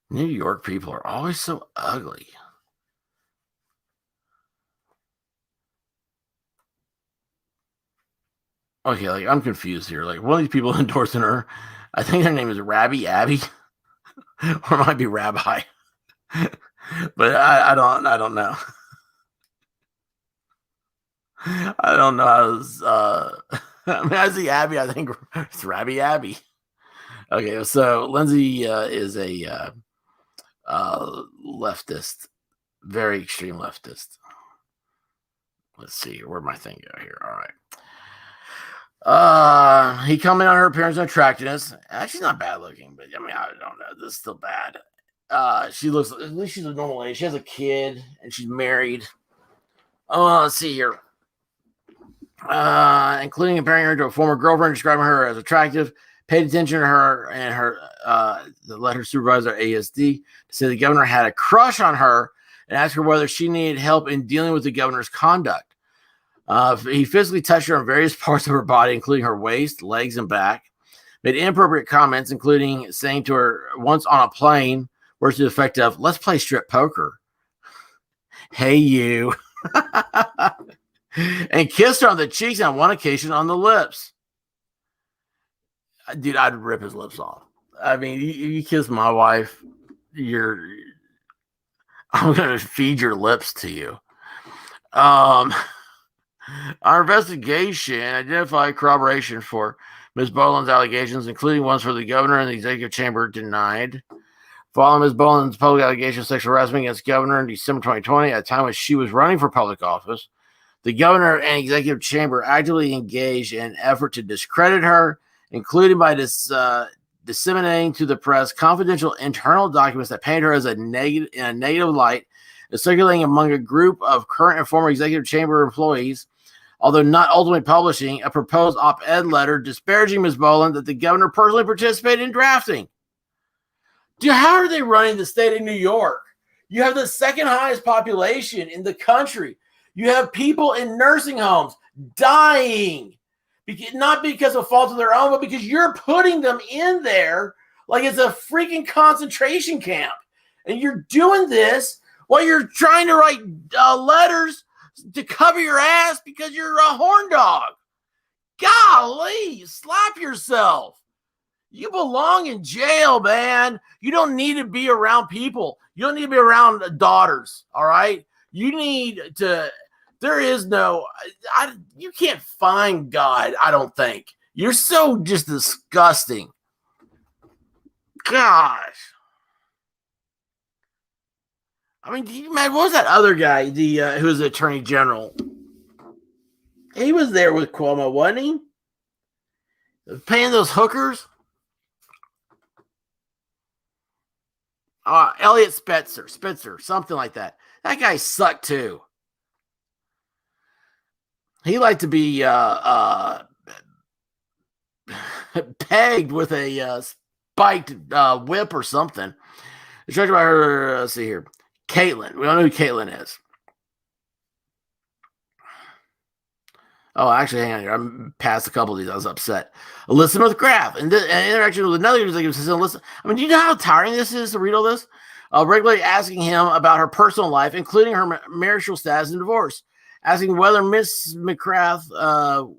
New York people are always so ugly. Okay, like I'm confused here. Like one of these people endorsing her, I think her name is Rabbi Abby, or it might be Rabbi, but I don't know. I don't know how this, I mean, I see Abby, I think it's Rabbi Abby. Okay, so Lindsay is a leftist, very extreme leftist. Let's see, where'd my thing go here? All right. He commented on her appearance and attractiveness. She's not bad looking, but I mean, I don't know. This is still bad. She looks, at least she's a normal age. She has a kid and she's married. Let's see here. Including comparing her to a former girlfriend, describing her as attractive, paid attention to her and her, let her supervisor ASD to say the governor had a crush on her and asked her whether she needed help in dealing with the governor's conduct. He physically touched her on various parts of her body, including her waist, legs, and back. Made inappropriate comments, including saying to her once on a plane, words to the effect of, "Let's play strip poker." Hey, you. And kissed her on the cheeks and on one occasion on the lips. Dude, I'd rip his lips off. I mean, you kiss my wife, I'm going to feed your lips to you. Our investigation identified corroboration for Ms. Boland's allegations, including ones for the governor and the executive chamber denied. Following Ms. Boland's public allegation of sexual harassment against the governor in December 2020, at a time when she was running for public office, the governor and executive chamber actively engaged in an effort to discredit her, including by disseminating to the press confidential internal documents that paint her as in a negative light and circulating among a group of current and former executive chamber employees, although not ultimately publishing a proposed op-ed letter disparaging Ms. Boland that the governor personally participated in drafting. Dude, how are they running the state of New York? You have the second highest population in the country. You have people in nursing homes dying, not because of fault of their own, but because you're putting them in there like it's a freaking concentration camp. And you're doing this while you're trying to write letters to cover your ass because you're a horn dog. Golly, slap yourself. You belong in jail, man. You don't need to be around people. You don't need to be around daughters, all right? You need to, there is no, you can't find God, I don't think. You're so just disgusting. Gosh. I mean, man, what was that other guy, who was the attorney general? He was there with Cuomo, wasn't he? Paying those hookers? Elliot Spitzer, something like that. That guy sucked too. He liked to be pegged with a spiked whip or something. Let's talk about her. Let's see here. Caitlin. We don't know who Caitlin is. Oh, actually, hang on here. I'm past a couple of these. I was upset. Elizabeth Graff. And an interaction with another executive assistant. Listen, I mean, do you know how tiring this is to read all this? Regularly asking him about her personal life, including her marital status and divorce. Asking whether Miss McCrath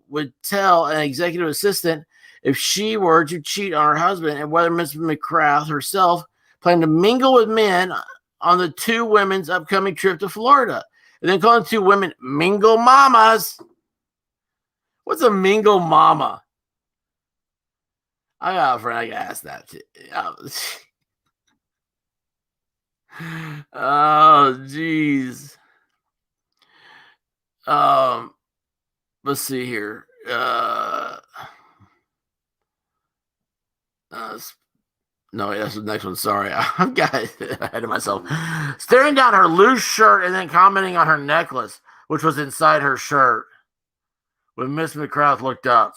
would tell an executive assistant if she were to cheat on her husband, and whether Miss McCrath herself planned to mingle with men on the two women's upcoming trip to Florida. And then calling two women mingle mamas. What's a mingle mama? I got a friend I got asked that too. Oh, jeez. Let's see here. No, that's the next one. Sorry, I got ahead of myself. Staring down her loose shirt and then commenting on her necklace, which was inside her shirt. When Miss McCrath looked up.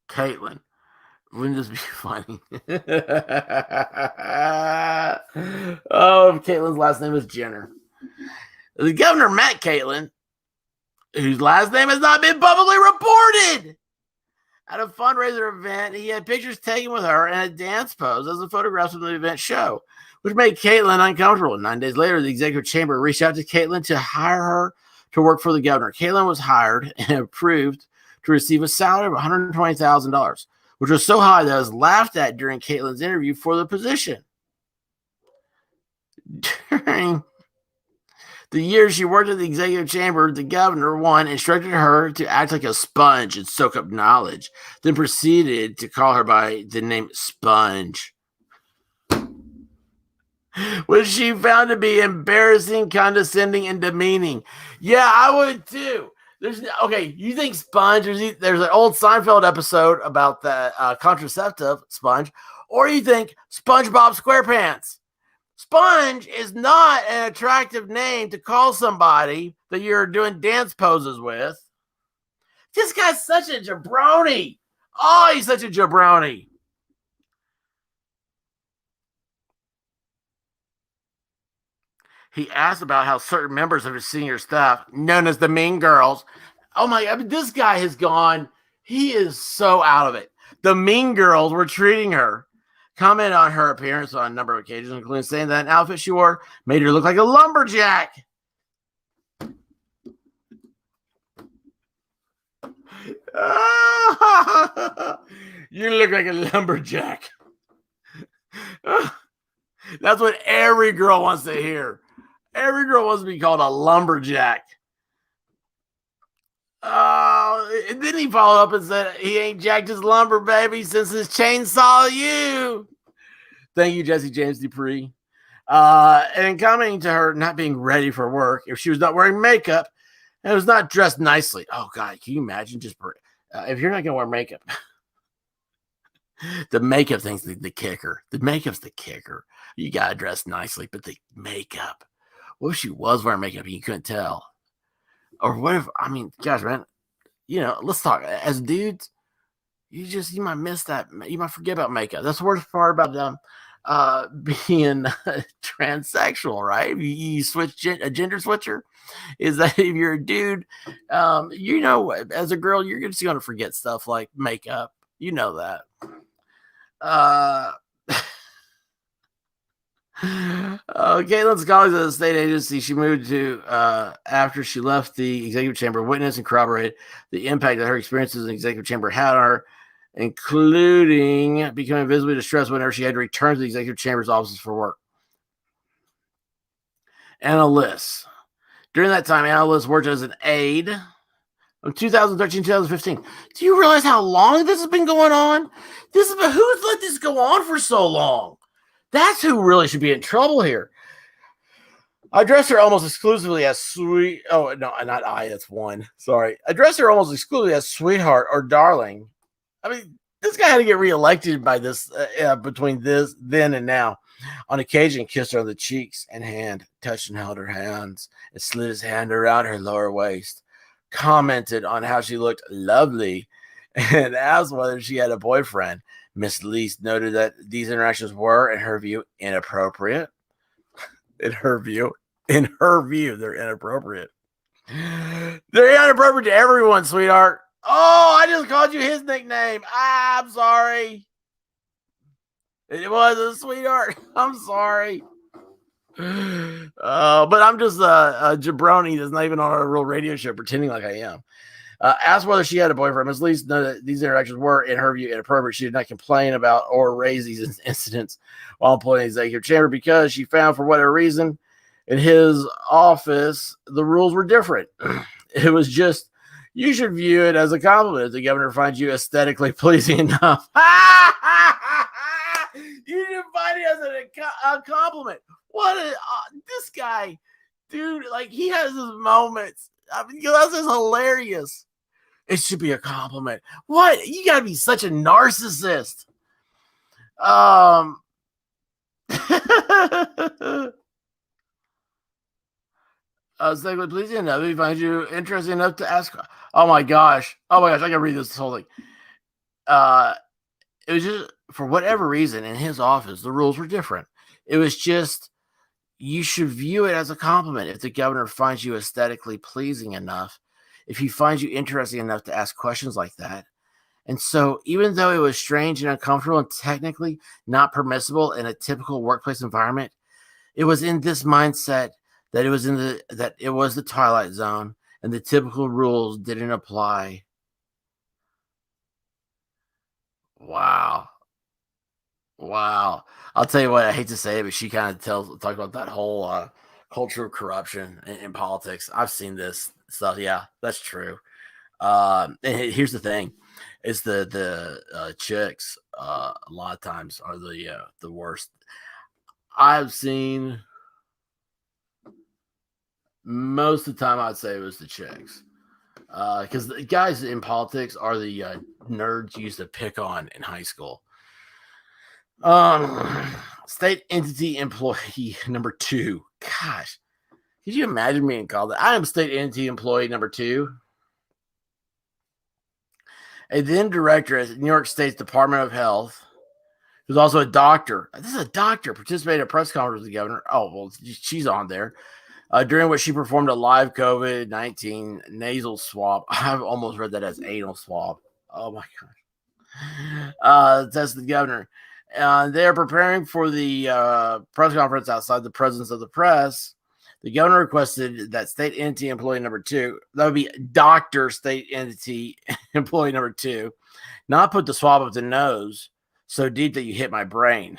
Caitlin. Wouldn't this be funny? Oh, Caitlin's last name is Jenner. The governor met Caitlin, whose last name has not been publicly reported. At a fundraiser event, he had pictures taken with her in a dance pose as the photographs from the event show, which made Caitlin uncomfortable. 9 days later, the executive chamber reached out to Caitlin to hire her to work for the governor. Caitlin was hired and approved to receive a salary of $120,000, which was so high that it was laughed at during Caitlin's interview for the position. During the years she worked at the executive chamber, the governor, one, instructed her to act like a sponge and soak up knowledge, then proceeded to call her by the name Sponge, which she found to be embarrassing, condescending, and demeaning. Yeah, I would too. You think Sponge, there's an old Seinfeld episode about the contraceptive sponge, or you think SpongeBob SquarePants. Sponge is not an attractive name to call somebody that you're doing dance poses with. This guy's such a jabroni. Oh, he's such a jabroni. He asked about how certain members of his senior staff, known as the Mean Girls, this guy has gone, he is so out of it. The Mean Girls were treating her. Commented on her appearance on a number of occasions, including saying that an outfit she wore made her look like a lumberjack. You look like a lumberjack. That's what every girl wants to hear. Every girl wants to be called a lumberjack. And then he followed up and said he ain't jacked his lumber, baby, since his chainsaw you. Thank you, Jesse James Dupree. And commenting to her not being ready for work if she was not wearing makeup and was not dressed nicely. Oh, God, can you imagine if you're not going to wear makeup? The makeup thing's the kicker. The makeup's the kicker. You got to dress nicely, but the makeup. What if she was wearing makeup and you couldn't tell? Or what if, gosh, man, let's talk. As dudes, you might miss that. You might forget about makeup. That's the worst part about being transsexual, right? You switch a gender switcher. Is that if you're a dude, as a girl, you're just going to forget stuff like makeup. You know that. Caitlin's colleagues at the state agency she moved to after she left the executive chamber witnessed and corroborated the impact that her experiences in the executive chamber had on her, including becoming visibly distressed whenever she had to return to the executive chamber's offices for work. Anna Liss. During that time, Anna Liss worked as an aide from 2013 2015. Do you realize how long this has been going on? Who's let this go on for so long? That's who really should be in trouble here. I address her almost exclusively as sweet. Oh, no, not I. That's one. Sorry. I address her almost exclusively as sweetheart or darling. This guy had to get reelected by this between this then and now. On occasion, kissed her on the cheeks and hand, touched and held her hands, and slid his hand around her lower waist. Commented on how she looked lovely, and asked whether she had a boyfriend. Miss Least noted that these interactions were, in her view, inappropriate. In her view, they're inappropriate. They're inappropriate to everyone, sweetheart. Oh, I just called you his nickname. I'm sorry. It was a sweetheart. I'm sorry. But I'm just a jabroni that's not even on a real radio show pretending like I am. Asked whether she had a boyfriend. Ms. Least noted that these interactions were, in her view, inappropriate. She did not complain about or raise these incidents while employing the executive chamber because she found, for whatever reason, in his office, the rules were different. It was just, you should view it as a compliment if the governor finds you aesthetically pleasing enough. You should find it as a compliment. This guy, dude, he has his moments. This is hilarious. It should be a compliment. What? You gotta be such a narcissist. Secondly, pleasing enough, he finds you interesting enough to ask. Oh my gosh, I gotta read this whole thing. It was just, for whatever reason, in his office, the rules were different. It was just, you should view it as a compliment if the governor finds you aesthetically pleasing enough, if he finds you interesting enough to ask questions like that. And so, even though it was strange and uncomfortable and technically not permissible in a typical workplace environment, it was in this mindset that it was the Twilight Zone, and the typical rules didn't apply. Wow. Wow. I'll tell you what, I hate to say it, but she kind of talked about that whole culture of corruption in politics. I've seen this stuff. Yeah, that's true. And here's the thing, is the chicks a lot of times are the worst. I've seen most of the time I'd say it was the chicks. Because the guys in politics are the nerds you used to pick on in high school. State entity employee number 2. Gosh, could you imagine being called that? I am state entity employee number 2. A then director at New York State's Department of Health, who's also a doctor. This is a doctor, participated in a press conference with the governor. Oh, well, she's on there. During which she performed a live COVID-19 nasal swab. I've almost read that as anal swab. Oh, my God. That's the governor. They're preparing for the press conference outside the presence of the press. The governor requested that state entity employee number 2, that would be doctor state entity employee number 2, not put the swab up the nose so deep that you hit my brain.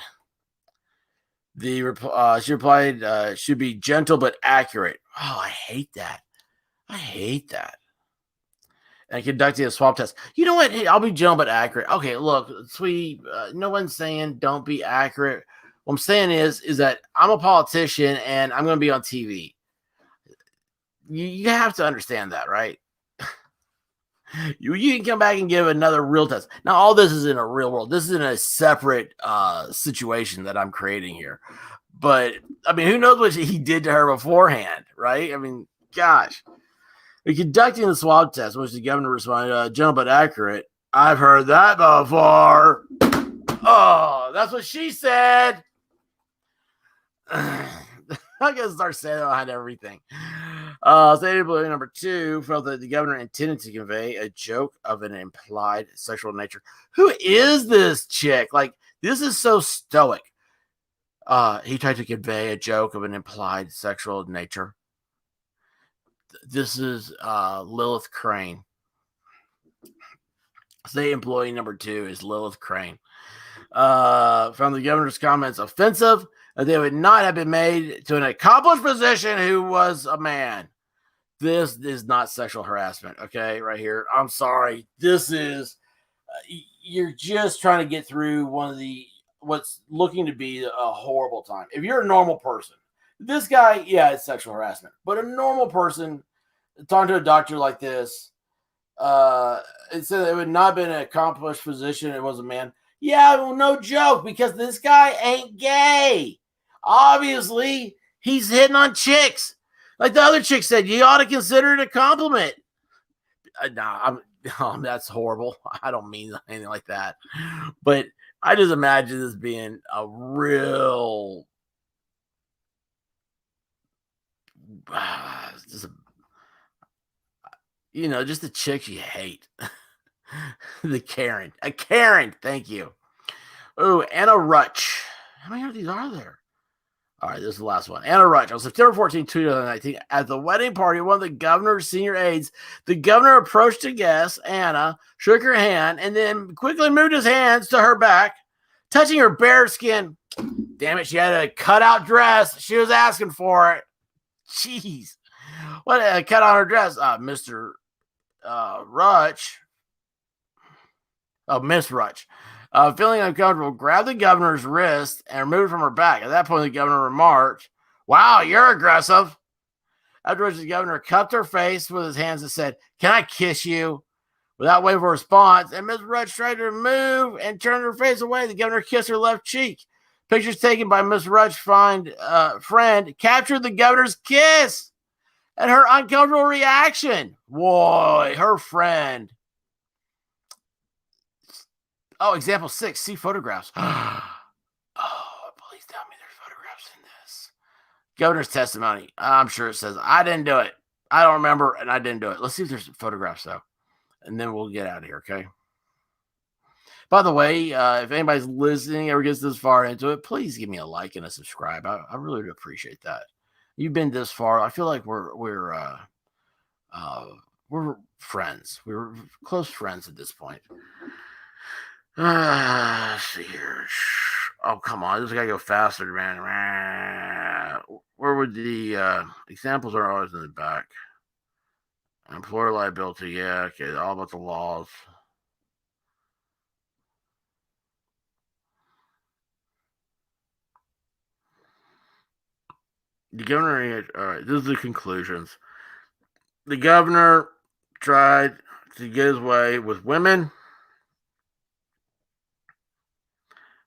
She replied, should be gentle but accurate. Oh, I hate that. I hate that. And conducting a swab test. You know what? Hey, I'll be gentle but accurate. Okay, look, sweetie, no one's saying don't be accurate. What I'm saying is that I'm a politician and I'm going to be on TV. You have to understand that, right? You can come back and give another real test. Now, all this is in a real world. This is in a separate situation that I'm creating here. But, I mean, who knows what he did to her beforehand, right? I mean, gosh. We're conducting the swab test, which the governor responded, gentle but accurate. I've heard that before. Oh, that's what she said. I'm going to start saying that behind everything. State employee number 2 felt that the governor intended to convey a joke of an implied sexual nature. Who is this chick? Like, this is so stoic. He tried to convey a joke of an implied sexual nature. This is Lilith Crane. State employee number 2 is Lilith Crane. Found the governor's comments offensive, that they would not have been made to an accomplished physician who was a man. This is not sexual harassment, okay, right here. I'm sorry. This is, you're just trying to get through what's looking to be a horrible time. If you're a normal person, this guy, yeah, it's sexual harassment. But a normal person talking to a doctor like this, it said it would not have been an accomplished physician. It was a man. Yeah, well, no joke, because this guy ain't gay. Obviously, he's hitting on chicks. Like the other chick said, you ought to consider it a compliment. That's horrible. I don't mean anything like that. But I just imagine this being a real just the chick you hate. The Karen. A Karen, thank you. Oh, Anna Rutch. How many of these are there? All right, this is the last one. Anna Rutch. On September 14, 2019, at the wedding party of one of the governor's senior aides, the governor approached a guest, Anna, shook her hand, and then quickly moved his hands to her back, touching her bare skin. Damn it, she had a cutout dress. She was asking for it. Jeez. What a cut on her dress. Mr. Rutch. Oh, Miss Rutch. Feeling uncomfortable, grabbed the governor's wrist and removed it from her back. At that point, the governor remarked, "Wow, you're aggressive." Afterwards, the governor cupped her face with his hands and said, "Can I kiss you?" Without waiting for a response, and Miss Rutch tried to move and turned her face away. The governor kissed her left cheek. Pictures taken by Miss Rutch's friend captured the governor's kiss and her uncomfortable reaction. Boy, her friend. Oh, example 6, see photographs. Oh, please tell me there's photographs in this. Governor's testimony. I'm sure it says, I didn't do it. I don't remember, and I didn't do it. Let's see if there's photographs, though. And then we'll get out of here, okay? By the way, if anybody's listening or gets this far into it, please give me a like and a subscribe. I really would appreciate that. You've been this far. I feel like we're We're friends. We were close friends at this point. Let's see here. Oh, come on. This gotta go faster, man. Where would the examples are always in the back? Employer liability, yeah, okay, all about the laws. The governor, all right, this is the conclusions. The governor tried to get his way with women.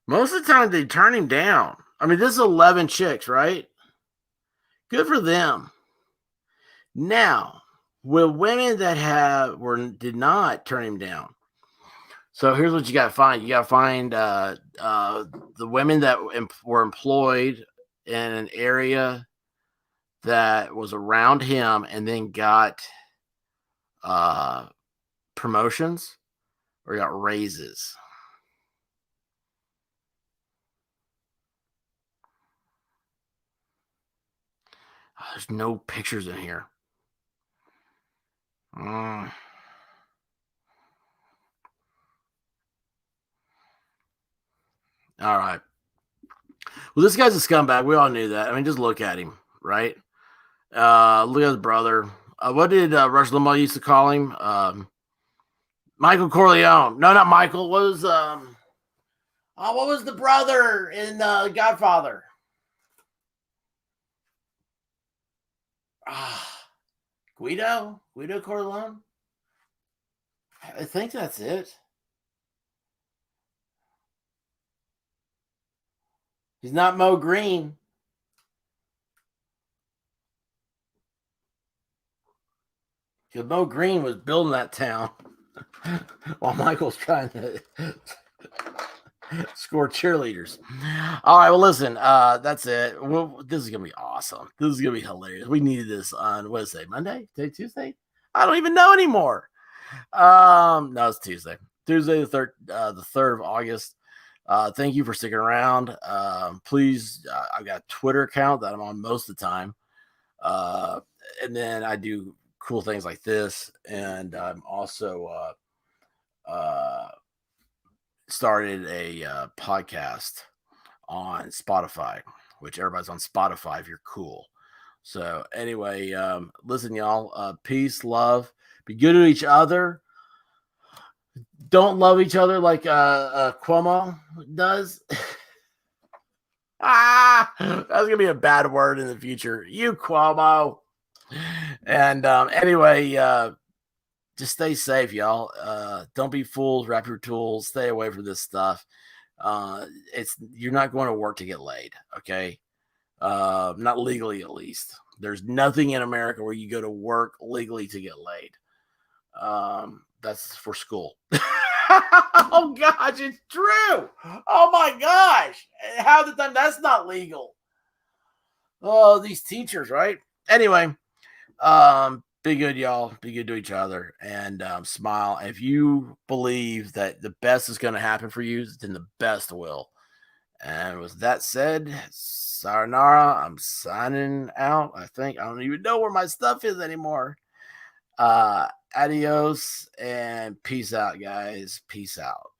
Most of the time, they turn him down. I mean, this is 11 chicks, right? Good for them. Now, with women that did not turn him down. So here's what you got to find. You got to find the women that were employed in an area that was around him and then got promotions or got raises. There's no pictures in here. All right. Well, this guy's a scumbag. We all knew that. I mean, just look at him, right? Look at his brother. What did Rush Limbaugh used to call him? Michael Corleone. No, not Michael. What was the brother in Godfather? Guido Corleone. I think that's it. He's not Mo Green. Because Mo Green was building that town while Michael's trying to score cheerleaders. All right, well, listen, that's it. Well, this is gonna be awesome. This is gonna be hilarious. We needed this on what is it, Monday, Tuesday? I don't even know anymore. No, it's Tuesday. Tuesday the 3rd of August. Thank you for sticking around. Please, I've got a Twitter account that I'm on most of the time. And then I do cool things like this. And I'm also started a podcast on Spotify, which everybody's on Spotify if you're cool. So anyway, listen, y'all, peace, love, be good to each other. Don't love each other like Cuomo does. That's gonna be a bad word in the future. You Cuomo. And anyway, just stay safe, y'all. Don't be fools. Wrap your tools. Stay away from this stuff. You're not going to work to get laid, okay? Not legally, at least. There's nothing in America where you go to work legally to get laid. That's for school. Oh gosh, it's true. Oh my gosh, how the time that's not legal. Oh, these teachers, right? Anyway, be good, y'all. Be good to each other and smile. And if you believe that the best is going to happen for you, then the best will. And with that said, sayonara. I'm signing out. I don't even know where my stuff is anymore. Adios and peace out, guys. Peace out.